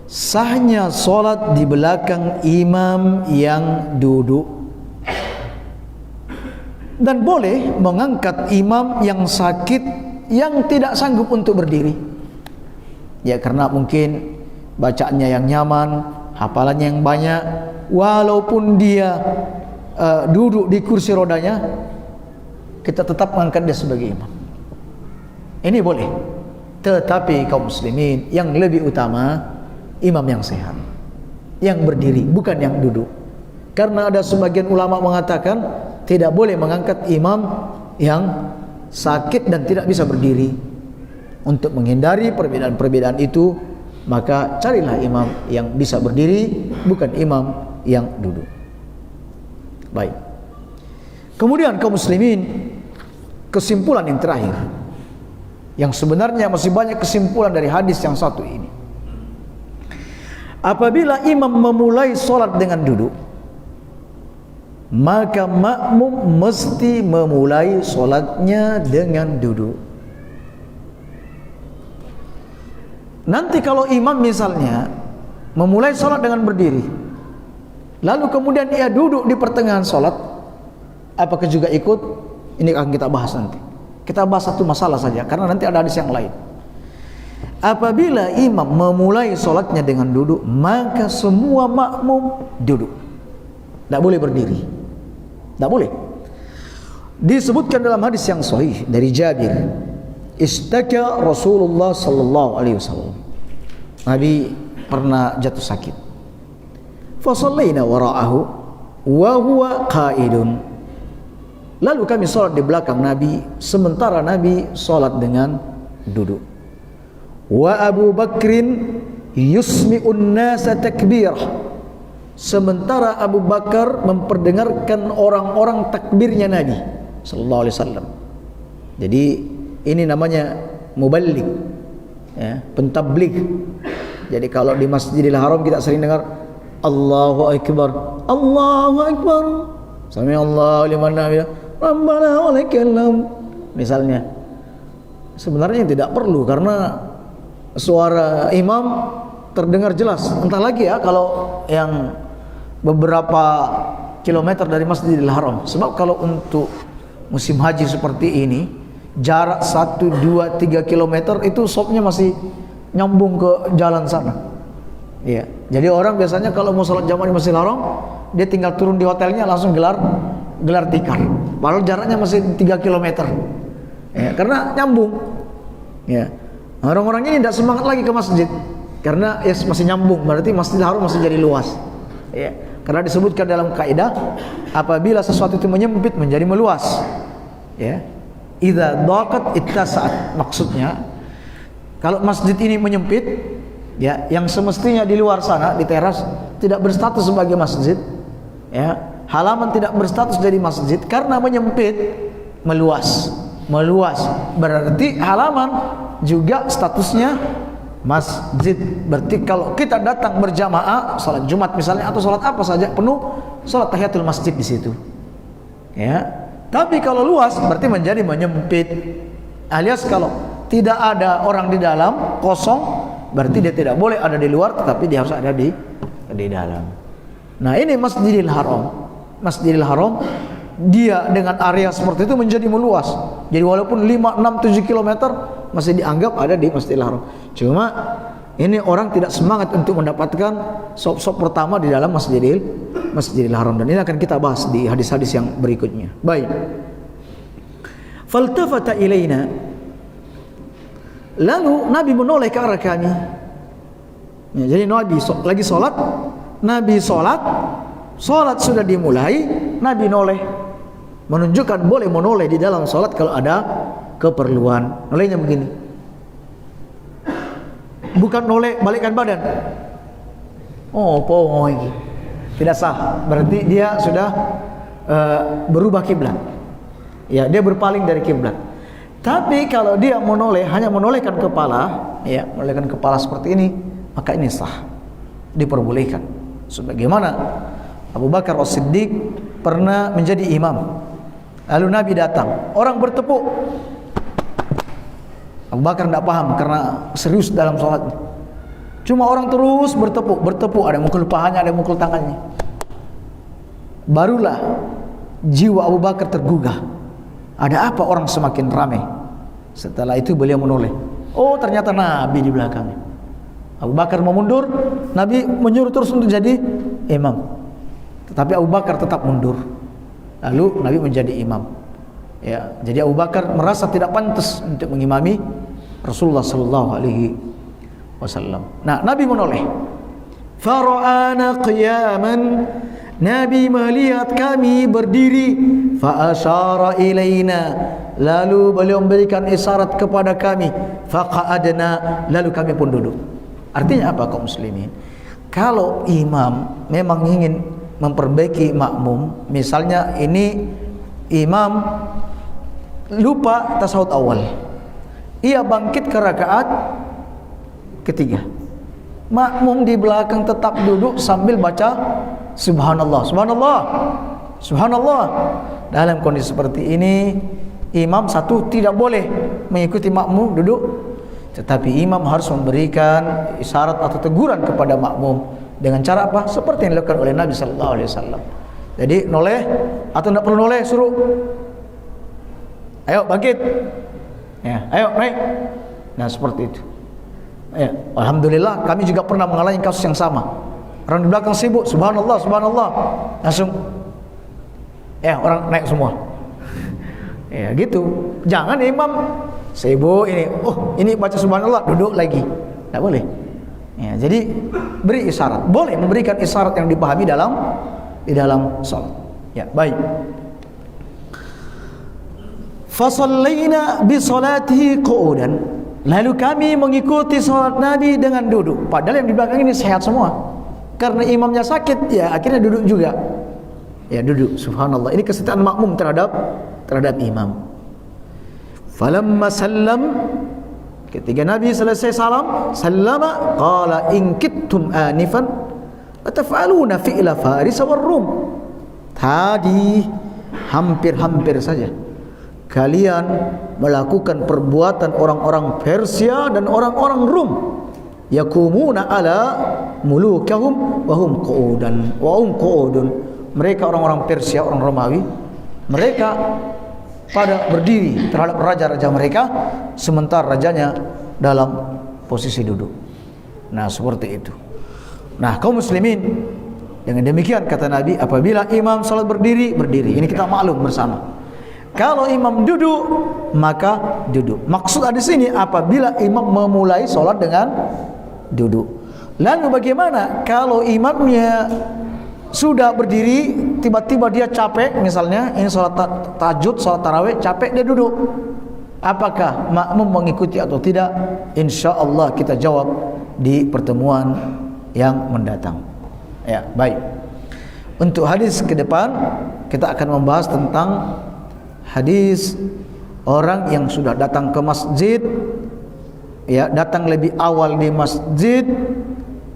S1: sahnya solat di belakang imam yang duduk, dan boleh mengangkat imam yang sakit yang tidak sanggup untuk berdiri. Ya, karena mungkin bacaannya yang nyaman, hafalannya yang banyak, walaupun dia duduk di kursi rodanya, kita tetap mengangkat dia sebagai imam. Ini boleh. Tetapi kaum muslimin, yang lebih utama imam yang sehat, yang berdiri, bukan yang duduk. Karena ada sebagian ulama mengatakan tidak boleh mengangkat imam yang sakit dan tidak bisa berdiri. Untuk menghindari perbedaan-perbedaan itu, maka carilah imam yang bisa berdiri, bukan imam yang duduk. Baik. Kemudian kaum muslimin, kesimpulan yang terakhir, yang sebenarnya masih banyak kesimpulan dari hadis yang satu ini. Apabila imam memulai solat dengan duduk, maka makmum mesti memulai solatnya dengan duduk. Nanti kalau imam misalnya memulai solat dengan berdiri, lalu kemudian ia duduk di pertengahan solat, apakah juga ikut? Ini akan kita bahas nanti. Kita bahas satu masalah saja, karena nanti ada hadis yang lain. Apabila imam memulai solatnya dengan duduk, maka semua makmum duduk, tidak boleh berdiri, tidak boleh. Disebutkan dalam hadis yang sahih dari Jabir, istaka Rasulullah sallallahu alaihi wasallam, Nabi pernah jatuh sakit. Fa shallaina wara'ahu wa huwa qa'idun. Lalu kami salat di belakang Nabi sementara Nabi salat dengan duduk. Wa Abu Bakrin yusmi'un nasa takbir. Sementara Abu Bakar memperdengarkan orang-orang takbirnya Nabi sallallahu alaihi wasallam. Jadi ini namanya muballigh, ya, pentabligh. Jadi kalau di Masjidil Haram kita sering dengar Allahu Akbar, Allahu Akbar, sami Allahu liman hamidah, Rabbana walakal hamd. Misalnya, sebenarnya tidak perlu karena suara imam terdengar jelas. Entah lagi ya kalau yang beberapa kilometer dari Masjidil Haram. Sebab kalau untuk musim haji seperti ini, jarak 1, 2, 3 kilometer itu shopnya masih nyambung ke jalan sana. Ya, jadi orang biasanya kalau mau sholat jamaah di Masjidil Haram, dia tinggal turun di hotelnya langsung gelar tikar. Padahal jaraknya masih 3 kilometer. Ya, karena nyambung. Ya. Orang-orang ini tidak semangat lagi ke masjid karena ya masih nyambung, berarti Masjidil Haram masih jadi luas. Ya. Karena disebutkan dalam kaidah, apabila sesuatu itu menyempit menjadi meluas. Ya. Idza daqat ittasa'at, maksudnya kalau masjid ini menyempit, ya, yang semestinya di luar sana di teras tidak berstatus sebagai masjid, ya, halaman tidak berstatus jadi masjid karena menyempit, meluas, berarti halaman juga statusnya masjid. Berarti kalau kita datang berjamaah salat Jumat misalnya atau salat apa saja penuh, salat tahiyatul masjid di situ, ya. Tapi kalau luas berarti menjadi menyempit, alias kalau tidak ada orang di dalam, kosong, berarti dia tidak boleh ada di luar, tetapi dia harus ada di dalam. Nah, ini Masjidil Haram. Masjidil Haram dia dengan area seperti itu menjadi meluas. Jadi walaupun 5, 6, 7 km masih dianggap ada di Masjidil Haram. Cuma ini orang tidak semangat untuk mendapatkan sop-sop pertama di dalam Masjidil Haram, dan ini akan kita bahas di hadis-hadis yang berikutnya. Baik. Faltafata ilaina, lalu Nabi menoleh ke arah kami. Ya, jadi Nabi lagi sholat, sholat sudah dimulai, Nabi noleh, menunjukkan boleh menoleh di dalam sholat kalau ada keperluan. Nolehnya begini, bukan noleh balikkan badan. Oh, poin, tidak sah. Berarti dia sudah berubah kiblat. Ya, dia berpaling dari kiblat. Tapi kalau dia menoleh, hanya menolehkan kepala, ya, menolehkan kepala seperti ini, maka ini sah, diperbolehkan. Sebagaimana Abu Bakar As-Siddiq pernah menjadi imam. Lalu Nabi datang, orang bertepuk. Abu Bakar tidak paham karena serius dalam sholat. Cuma orang terus bertepuk, ada yang mukul pahanya, ada yang mukul tangannya. Barulah jiwa Abu Bakar tergugah. Ada apa orang semakin ramai? Setelah itu beliau menoleh. Oh, ternyata Nabi di belakangnya. Abu Bakar mau mundur, Nabi menyuruh terus untuk jadi imam. Tetapi Abu Bakar tetap mundur. Lalu Nabi menjadi imam. Ya, jadi Abu Bakar merasa tidak pantas untuk mengimami Rasulullah sallallahu alaihi wasallam. Nah, Nabi menoleh. Fara'ana qiyaman, Nabi melihat kami berdiri. Fa asyara ilaina, lalu beliau memberikan isyarat kepada kami. Faqa'adna, lalu kami pun duduk. Artinya apa, kaum muslimin? Kalau imam memang ingin memperbaiki makmum, misalnya ini imam lupa tasawuf awal, ia bangkit ke rakaat ketiga, makmum di belakang tetap duduk sambil baca subhanallah, subhanallah, subhanallah. Dalam kondisi seperti ini, imam satu tidak boleh mengikuti makmum duduk, tetapi imam harus memberikan isyarat atau teguran kepada makmum. Dengan cara apa? Seperti yang dilakukan oleh Nabi sallallahu alaihi wasallam. Jadi noleh atau tidak perlu noleh, suruh, ayo bangkit, ya, ayo naik. Nah, seperti itu. Ya, alhamdulillah kami juga pernah mengalami kasus yang sama. Orang di belakang sibuk, subhanallah, subhanallah, langsung, ya, orang naik semua. Ya, gitu. Jangan imam sibuk ini, oh ini baca subhanallah, duduk lagi. Tidak boleh. Ya, jadi beri isyarat. Boleh memberikan isyarat yang dipahami di dalam salat. Ya, baik. Fasallaina bi salatihi qu'udan. Lalu kami mengikuti salat Nabi dengan duduk. Padahal yang di belakang ini sehat semua. Karena imamnya sakit, ya akhirnya duduk juga. Ya, duduk. Subhanallah. Ini kesetiaan makmum terhadap imam. Falamma sallam, ketika Nabi selesai salam, sallama qala in kittum anifan ataf'aluna fi'la Faris war Rum. Tadi hampir-hampir saja kalian melakukan perbuatan orang-orang Persia dan orang-orang Rum. Yakumuna ala mulukahum wa hum qu'udun. Mereka orang-orang Persia, orang Romawi, mereka pada berdiri terhadap raja-raja mereka, sementara rajanya dalam posisi duduk. Nah, seperti itu. Nah, kaum muslimin, dengan demikian kata Nabi, apabila imam salat berdiri, berdiri. Ini kita maklum bersama. Kalau imam duduk, maka duduk. Maksud di sini apabila imam memulai salat dengan duduk. Lalu bagaimana kalau imamnya sudah berdiri, tiba-tiba dia capek, misalnya ini sholat tahajud, sholat tarawih, capek dia duduk. Apakah makmum mengikuti atau tidak? Insya Allah kita jawab di pertemuan yang mendatang. Ya, baik. Untuk hadis ke depan kita akan membahas tentang hadis orang yang sudah datang ke masjid, ya, datang lebih awal di masjid,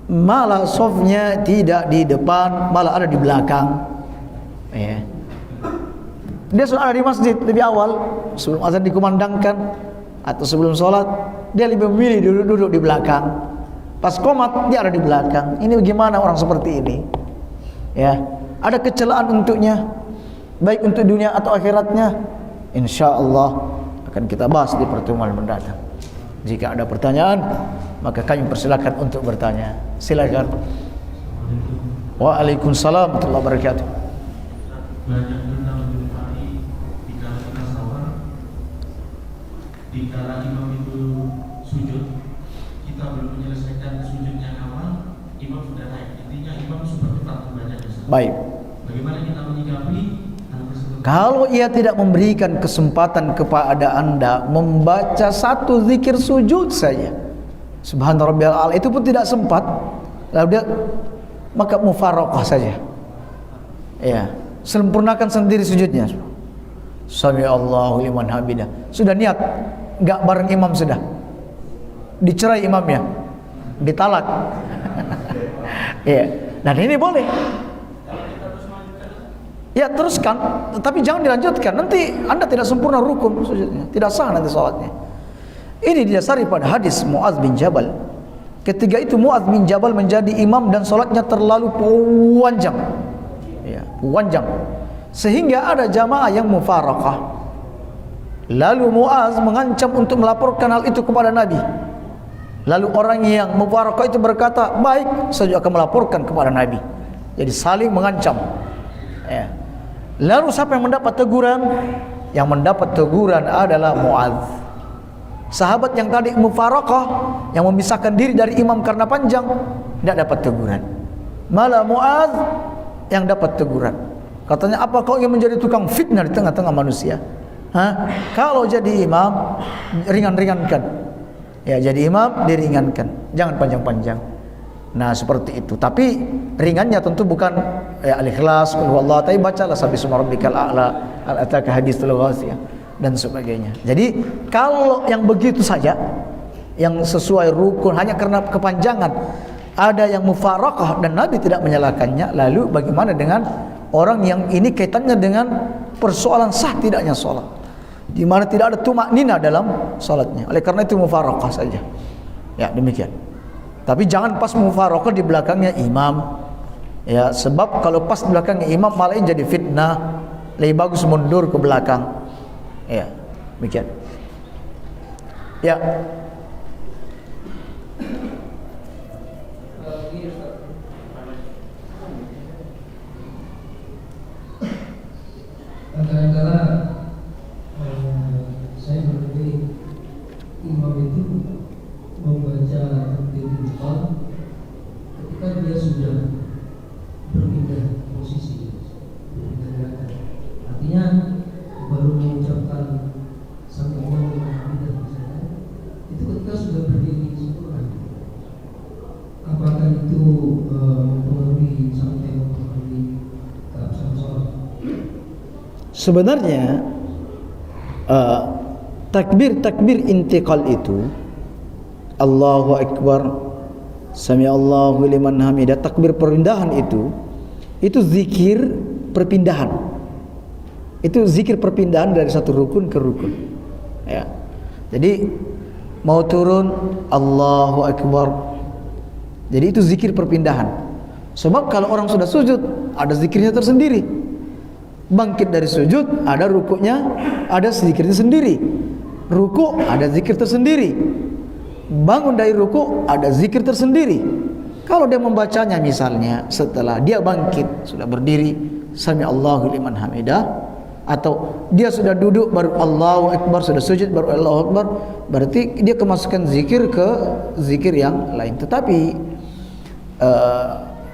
S1: malah sofnya tidak di depan, malah ada di belakang. Ya. Dia sudah ada di masjid lebih awal, sebelum azan dikumandangkan atau sebelum sholat, dia lebih memilih duduk di belakang. Pas qomat dia ada di belakang. Ini bagaimana orang seperti ini? Ya, ada kecelaan untuknya, baik untuk dunia atau akhiratnya. Insyaallah akan kita bahas di pertemuan mendatang. Jika ada pertanyaan, maka kami persilakan untuk bertanya. Silakan. Waalaikumsalam warahmatullahi wabarakatuh.
S2: Banyak tentang Jum'ati dikala kita sahur, dikala imam itu sujud, kita belum menyelesaikan sujud yang awal, imam sudah naik. Intinya imam super cepat membacanya.
S1: Baik.
S2: Bagaimana kita menyikapi hal tersebut?
S1: Kalau ia tidak memberikan kesempatan kepada anda membaca satu zikir sujud saja, Subhana rabbiyal a'la, itu pun tidak sempat, lalu dia maka mufaraqah saja. Ya, sempurnakan sendiri sujudnya. Sami Allahu liman hamidah. Sudah niat, enggak bareng imam sudah. Dicerai imamnya, ditalak. Ya, dan ini boleh. Ya teruskan, tapi jangan dilanjutkan. Nanti anda tidak sempurna rukun sujudnya, tidak sah nanti salatnya. Ini didasari pada hadis Mu'adz bin Jabal. Ketika itu Mu'adz bin Jabal menjadi imam dan salatnya terlalu panjang. Ya, panjang. Sehingga ada jamaah yang mufaraqah. Lalu Mu'adz mengancam untuk melaporkan hal itu kepada Nabi. Lalu orang yang mufaraqah itu berkata, baik, saya juga akan melaporkan kepada Nabi. Jadi saling mengancam. Ya. Lalu siapa yang mendapat teguran? Yang mendapat teguran adalah Mu'adz. Sahabat yang tadi mufaraqah, yang memisahkan diri dari imam karena panjang, tidak dapat teguran. Malah Mu'adz yang dapat teguran. Katanya, apa kau ingin menjadi tukang fitnah di tengah-tengah manusia? Hah? Kalau jadi imam, ringan-ringankan. Ya, jadi imam diringankan, jangan panjang-panjang. Nah, seperti itu. Tapi ringannya tentu bukan ya, al-ikhlas, qul huwallahu, tapi bacalah sabbihisma rabbikal a'la, al-ataka haditsul ghasiyah dan sebagainya. Jadi kalau yang begitu saja, yang sesuai rukun hanya karena kepanjangan, ada yang mufaraqah dan Nabi tidak menyalahkannya, lalu bagaimana dengan orang yang ini kaitannya dengan persoalan sah tidaknya salat, di mana tidak ada tumaknina dalam salatnya. Oleh karena itu mufaraqah saja. Ya, demikian. Tapi jangan pas mufaraqah di belakangnya imam. Ya, sebab kalau pas di belakangnya imam malah jadi fitnah. Lebih bagus mundur ke belakang. Ya, demikian. Ya.
S3: Kadang-kadang saya berpikir imam itu membaca takbiratul ketika dia sudah berpindah posisi, berpindah gerakan. Artinya baru mengucapkan sami Allahu liman hamidah misalnya, itu ketika sudah berdiri sempurna. Apakah itu mempengaruhi sampai mempengaruhi keabsahan sholat?
S1: Sebenarnya takbir intiqal itu, Allahu Akbar, Sami Allahu liman hamidah, takbir perpindahan itu zikir perpindahan. Itu zikir perpindahan dari satu rukun ke rukun. Ya. Jadi mau turun Allahu Akbar. Jadi itu zikir perpindahan. Sebab kalau orang sudah sujud ada zikirnya tersendiri. Bangkit dari sujud ada rukuknya, ada zikirnya sendiri. Ruku ada zikir tersendiri. Bangun dari ruku ada zikir tersendiri. Kalau dia membacanya misalnya setelah dia bangkit sudah berdiri Sami Allahu liman hamidah, atau dia sudah duduk baru Allahu Akbar, sudah sujud baru Allahu Akbar, berarti dia kemasukan zikir ke zikir yang lain. Tetapi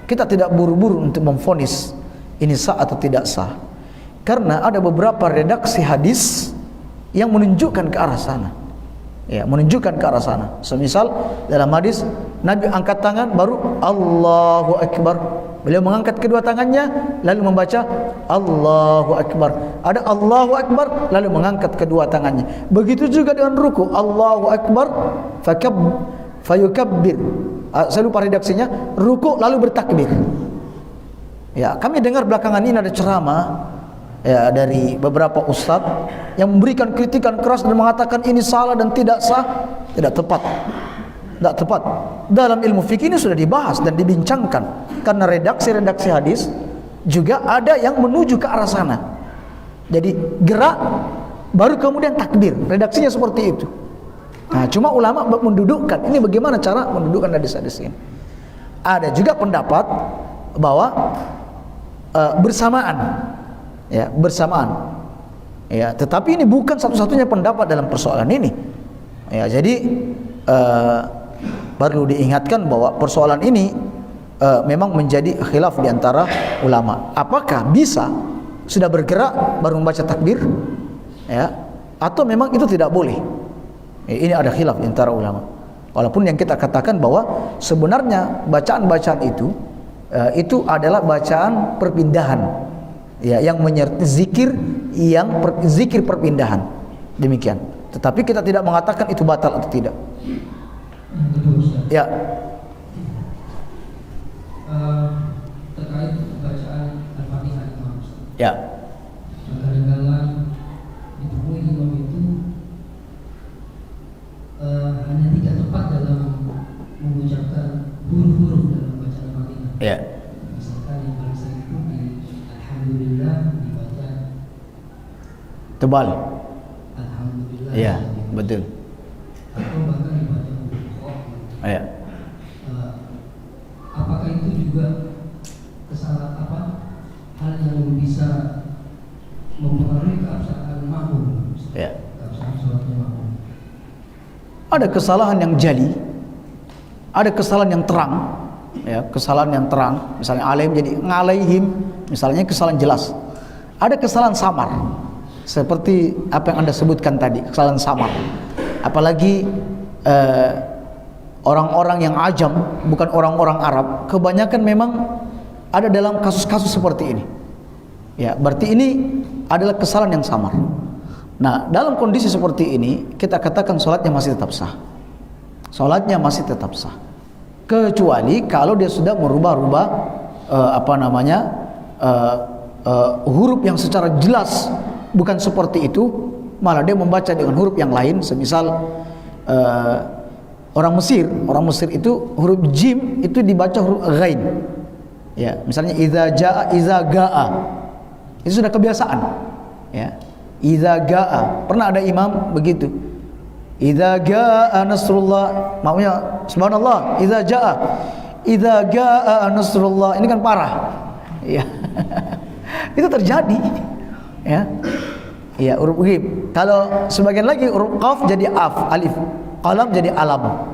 S1: kita tidak buru-buru untuk memvonis ini sah atau tidak sah, karena ada beberapa redaksi hadis yang menunjukkan ke arah sana. Ya, menunjukkan ke arah sana. Semisal dalam hadis Nabi angkat tangan baru Allahu Akbar. Beliau mengangkat kedua tangannya lalu membaca Allahu Akbar. Ada Allahu Akbar lalu mengangkat kedua tangannya. Begitu juga dengan ruku, Allahu Akbar fayukabbir. Saya lupa redaksinya, ruku lalu bertakbir. Ya, kami dengar belakangan ini ada ceramah ya dari beberapa ustaz yang memberikan kritikan keras dan mengatakan ini salah dan tidak sah, tidak tepat. Tidak tepat. Dalam ilmu fikih ini sudah dibahas dan dibincangkan, karena redaksi-redaksi hadis juga ada yang menuju ke arah sana. Jadi gerak baru kemudian takbir. Redaksinya seperti itu. Nah, cuma ulama mendudukkan. Ini bagaimana cara mendudukkan hadis-hadis ini. Ada juga pendapat bahwa bersamaan, ya, bersamaan. Ya, tetapi ini bukan satu-satunya pendapat dalam persoalan ini. Ya, jadi perlu diingatkan bahwa persoalan ini memang menjadi khilaf di antara ulama. Apakah bisa sudah bergerak baru membaca takbir, ya, atau memang itu tidak boleh? Ya, ini ada khilaf di antara ulama. Walaupun yang kita katakan bahwa sebenarnya bacaan-bacaan itu adalah bacaan perpindahan, ya, yang menyertai zikir, zikir perpindahan, demikian. Tetapi kita tidak mengatakan itu batal atau tidak. Ya.
S3: Terkait bacaan Al-Fatihah Imam.
S1: Ya.
S3: Kadang-kadang ditemui imam itu hanya tidak tepat dalam mengucapkan huruf-huruf dalam bacaan Al-Fatihah.
S1: Ya.
S3: Misalkan yang paling sering itu di Alhamdulillah dibaca
S1: Tebal.
S3: Alhamdulillah.
S1: Ya, betul.
S3: Atau bahkan dibaca huruf.
S1: Ya.
S3: Apakah itu juga kesalahan hal yang bisa mempengaruhi keabsahan makmum?
S1: Ya.
S3: Keabsahan sholatnya makmum.
S1: Ada kesalahan yang jali, ada kesalahan yang terang, ya, kesalahan yang terang. Misalnya alaihim jadi ngalaihim, misalnya kesalahan jelas. Ada kesalahan samar, seperti apa yang Anda sebutkan tadi, kesalahan samar. Apalagi orang-orang yang ajam, bukan orang-orang Arab, kebanyakan memang ada dalam kasus-kasus seperti ini. Ya, berarti ini adalah kesalahan yang samar. Nah, dalam kondisi seperti ini, kita katakan sholatnya masih tetap sah. Sholatnya masih tetap sah. Kecuali kalau dia sudah merubah-rubah huruf yang secara jelas bukan seperti itu, malah dia membaca dengan huruf yang lain. Semisal orang Mesir itu huruf jim itu dibaca huruf ghain. Ya, misalnya idza jaa, idza gaa. Itu sudah kebiasaan. Ya. Idza gaa. Pernah ada imam begitu. Idza gaa nasrullah. Maksudnya subhanallah, idza jaa. Idza gaa nasrullah. Ini kan parah. Ya. Itu terjadi. Ya. Ya, huruf ghim. Kalau sebagian lagi huruf qaf jadi af, alif. Qalam jadi alam.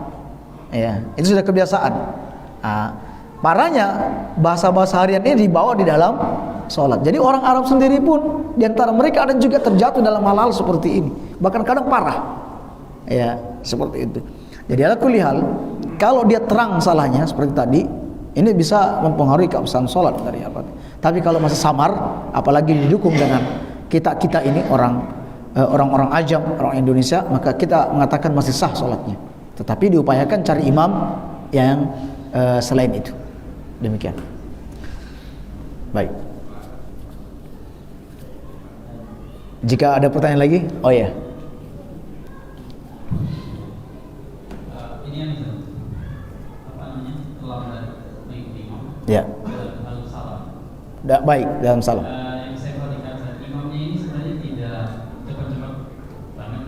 S1: Ya, itu sudah kebiasaan. Parahnya bahasa-bahasa harian ini dibawa di dalam sholat. Jadi orang Arab sendiri pun di antara mereka ada juga terjatuh dalam hal-hal seperti ini. Bahkan kadang parah. Ya, seperti itu. Jadi ala kulli hal, kalau dia terang salahnya seperti tadi, ini bisa mempengaruhi keabsahan sholat dari apa. Tapi kalau masih samar, apalagi didukung dengan kita ini orang-orang ajam, orang Indonesia, maka kita mengatakan masih sah sholatnya. Tetapi diupayakan cari imam yang selain itu. Demikian. Baik. Jika ada pertanyaan lagi, oh ya.
S2: Ini yang terlambat mengikuti imam.
S1: Ya.
S2: Lalu salam.
S1: Baik dalam salam.
S2: Yang saya perhatikan imamnya ini sebenarnya tidak cepat-cepat banget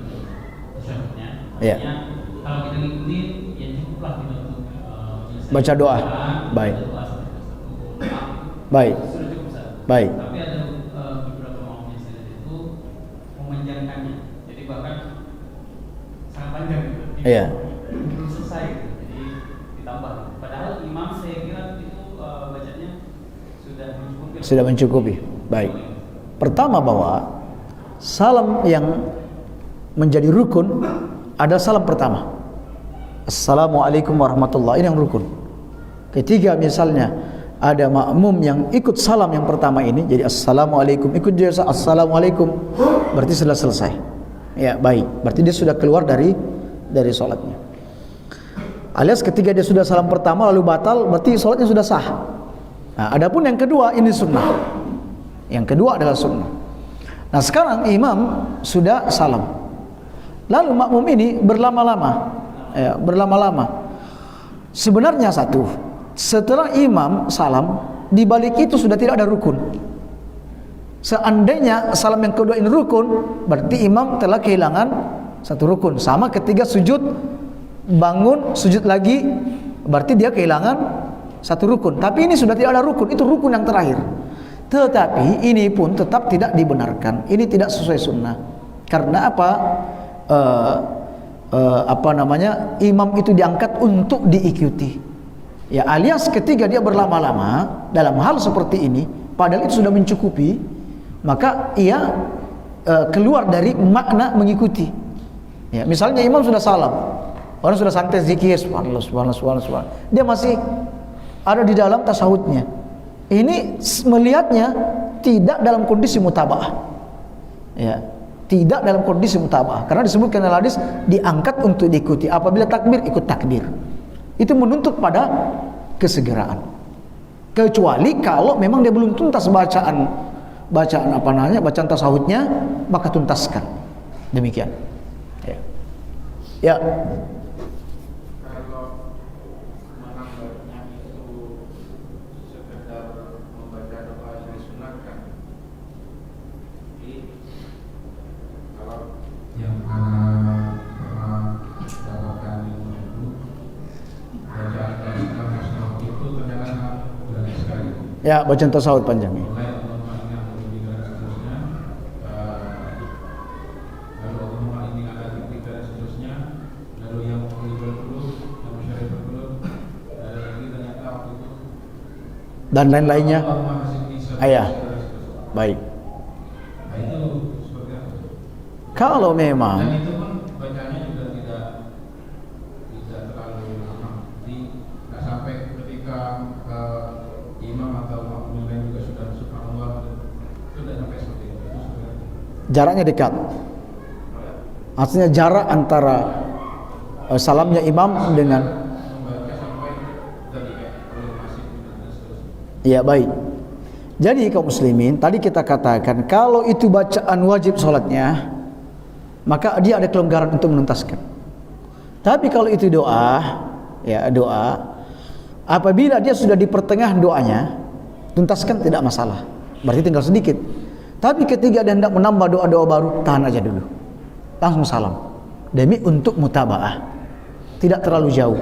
S2: tasyahudnya.
S1: Ya.
S2: Kalau kita ngikutin, ya cukuplah kita untuk
S1: Baca doa. Baik. Baik.
S2: Sudah cukup, Ustaz.
S1: Baik.
S2: Tapi ada beberapa makmum yang saya lihat itu memanjangkannya. Jadi bahkan sangat panjang gitu.
S1: Iya.
S2: Belum selesai gitu. Jadi ditambah. Padahal imam saya kira itu bacanya sudah mencukupi.
S1: Sudah mencukupi. Baik. Pertama bahwa salam yang menjadi rukun ada salam pertama. Assalamualaikum warahmatullahi, ini yang rukun. Ketiga misalnya ada makmum yang ikut salam yang pertama ini, jadi assalamualaikum, ikut dia assalamualaikum, berarti sudah selesai. Ya, baik. Berarti dia sudah keluar dari sholatnya. Alias ketika dia sudah salam pertama lalu batal, berarti sholatnya sudah sah. Nah, adapun yang kedua ini sunnah. Yang kedua adalah sunnah. Nah, sekarang imam sudah salam. Lalu makmum ini berlama-lama. Ya, berlama-lama. Sebenarnya setelah imam salam, di balik itu sudah tidak ada rukun. Seandainya salam yang kedua ini rukun, berarti imam telah kehilangan satu rukun. Sama ketika sujud, bangun sujud lagi, berarti dia kehilangan satu rukun. Tapi ini sudah tidak ada rukun, itu rukun yang terakhir. Tetapi ini pun tetap tidak dibenarkan. Ini tidak sesuai sunnah. Karena apa? Imam itu diangkat untuk diikuti. Ya, alias ketika dia berlama-lama dalam hal seperti ini, padahal itu sudah mencukupi, maka ia keluar dari makna mengikuti. Ya, misalnya imam sudah salam, orang sudah santai zikir, subhanallah, subhanallah, subhanallah, dia masih ada di dalam tasawufnya. Ini melihatnya tidak dalam kondisi mutabaah. Ya, tidak dalam kondisi mutabaah. Karena disebutkan dalam hadis diangkat untuk diikuti. Apabila takbir, ikut takbir. Itu menuntut pada kesegeraan. Kecuali kalau memang dia belum tuntas bacaan tasawufnya, maka tuntaskan. Demikian. Ya. Ya.
S4: Kalau menambahnya itu sekedar membaca doa yang disunatkan. Jadi kalau yang pernah dapatkan ilmu itu bacaan tasawuf itu ternyata banyak sekali.
S1: Ya, bacaan tasawuf panjang.
S4: Mulai otomatis lebih dan seterusnya, lalu otomatis ini ada titik dan seterusnya, lalu yang berpeluh, yang masyarakat berpeluh, ada lagi ternyata waktu itu
S1: Dan lain-lainnya. Ayah. Baik.
S4: Nah itu seperti apa?
S1: Kalau memang
S4: Dan itu pun bacanya juga tidak terlalu lama. Jadi nggak sampai ketika imam atau makmum lain juga sudah subhanallah, itu tidak sampai seperti itu. Itu seperti apa?
S1: jaraknya dekat. Artinya jarak antara salamnya imam dengan
S4: Membaca sampai tadi kayak oleh masih dan seterusnya.
S1: ya baik. Jadi kaum muslimin, tadi kita katakan kalau itu bacaan wajib sholatnya, maka dia ada kelonggaran untuk menuntaskan. Tapi kalau itu doa, ya doa, apabila dia sudah di pertengahan doanya, tuntaskan tidak masalah. Berarti tinggal sedikit. Tapi ketika dia hendak menambah doa-doa baru, tahan aja dulu. Langsung salam. Demi untuk mutabaah. Tidak terlalu jauh.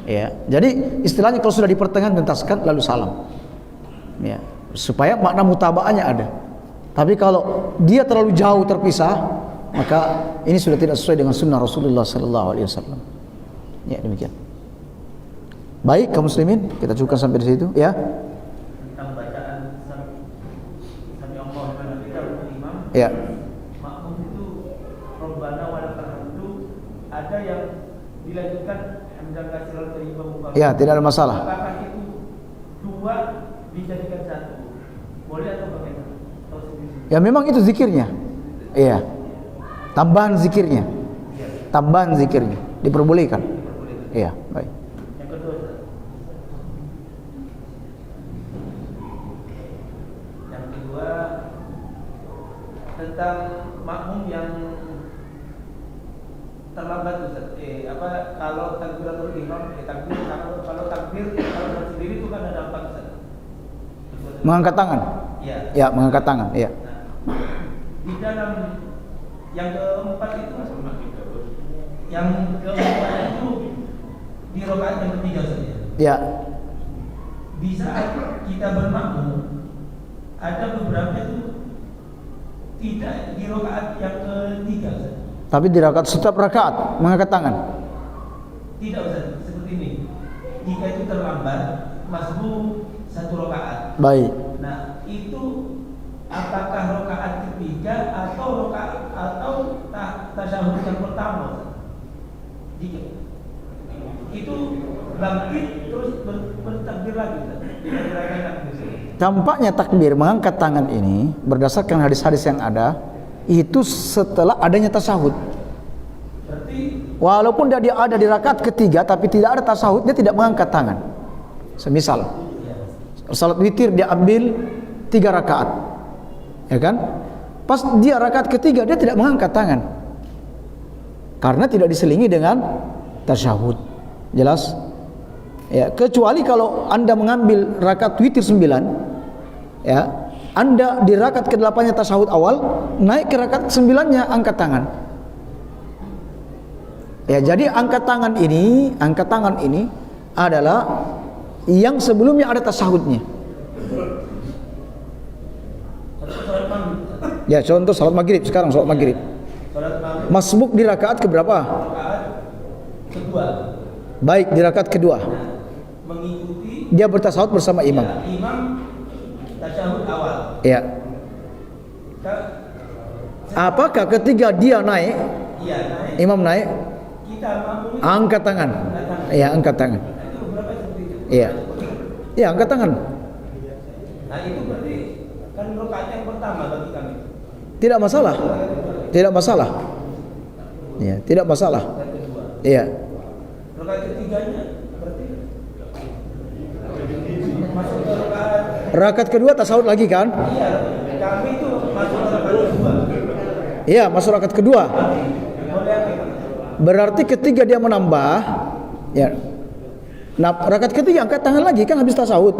S1: Ya. Jadi istilahnya kalau sudah di pertengahan tuntaskan lalu salam. Ya, supaya makna mutabaahnya ada. Tapi kalau dia terlalu jauh terpisah, maka ini sudah tidak sesuai dengan sunnah Rasulullah sallallahu alaihi wasallam. Ya, demikian. Baik kaum muslimin, kita cukupkan sampai di situ ya.
S5: Tentang bacaan Sami Allah liman hamidah untuk imam.
S1: Ya.
S5: Makmum itu Rabbana wa lakal hamdu, ada yang dilanjutkan hamdan katsiran thayyiban mubarakan.
S1: Ya, tidak ada masalah.
S5: Apakah itu dua dijadikan satu? Boleh atau bagaimana? Atau sendiri?
S1: Ya memang itu zikirnya. Iya. Tambahan zikirnya. Tambahan zikirnya diperbolehkan. Iya, baik.
S5: Yang kedua, Ustaz. Yang kedua tentang makmum yang terlambat, Ustaz. Kalau takbiratul ihram, takbir kalau takbir kalau sendiri itu kan ada 4, Ustaz.
S1: Mengangkat tangan.
S5: Iya.
S1: Ya, mengangkat tangan, iya.
S5: Nah, di dalam yang keempat itu, yang keempat itu di rakaat yang ketiga saja.
S1: Ya.
S5: Di saat kita bermakmum, ada beberapa itu tidak di rakaat yang ketiga, Ustaz.
S1: Tapi di rakaat setiap rakaat mengangkat tangan.
S5: Tidak, Ustaz, seperti ini. Jika itu terlambat, masbuk 1 rakaat.
S1: Baik.
S5: Nah, itu apakah rakaat ketiga atau tasyahud yang pertama? Jika itu bangkit terus bertakbir lagi, dikira-kira takbir.
S1: Tampaknya takbir mengangkat tangan ini berdasarkan hadis-hadis yang ada itu setelah adanya tasyahud.
S5: Berarti
S1: Walaupun dia ada di rakaat ketiga tapi tidak ada tasyahud, dia tidak mengangkat tangan. Semisal salat witir dia ambil 3 rakaat, ya kan? Pas dia rakaat ketiga dia tidak mengangkat tangan karena tidak diselingi dengan tasyahud. Jelas? Ya, kecuali kalau Anda mengambil rakaat witir 9, ya, Anda di rakaat ke-8-nya tasyahud awal, naik ke rakaat 9-nya angkat tangan. Ya, jadi angkat tangan ini adalah yang sebelumnya ada tasyahudnya. Ya, contoh salat maghrib, sekarang salat maghrib. Masbuk di rakaat keberapa?
S5: Kedua.
S1: Baik, di rakaat kedua.
S5: Mengikuti
S1: Dia bertasyahud bersama imam.
S5: imam tasyahud awal.
S1: Ya. Apakah ketika dia naik,
S5: Iya, naik.
S1: imam naik,
S5: Kita mampu
S1: angkat tangan? Ya, angkat tangan.
S5: itu berapa seperti itu?
S1: Iya. Ya, angkat tangan.
S5: Nah, itu berarti kan rakaat yang pertama bagi kami.
S1: Tidak masalah. Tidak masalah. Ya, tidak masalah. Iya.
S5: Rakaat ketiganya berarti masuk ke rakaat.
S1: Rakaat kedua tasyahud lagi kan?
S5: Iya, kami itu masuk ke rakaat kedua.
S1: Iya, masuk rakaat kedua.
S5: Boleh apa?
S1: Berarti ketika dia menambah, ya. Nah, rakaat ketiga angkat tangan lagi kan habis tasyahud.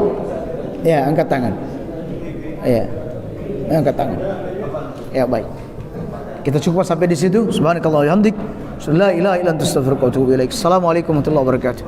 S1: Ya, angkat tangan. Iya. Angkat tangan. Ya, baik. Kita cukup sampai di situ. Subhanakallah wa bihamdik, la ilaha illa anta astaghfiruka wa atubu ilaik. Assalamualaikum warahmatullahi wabarakatuh.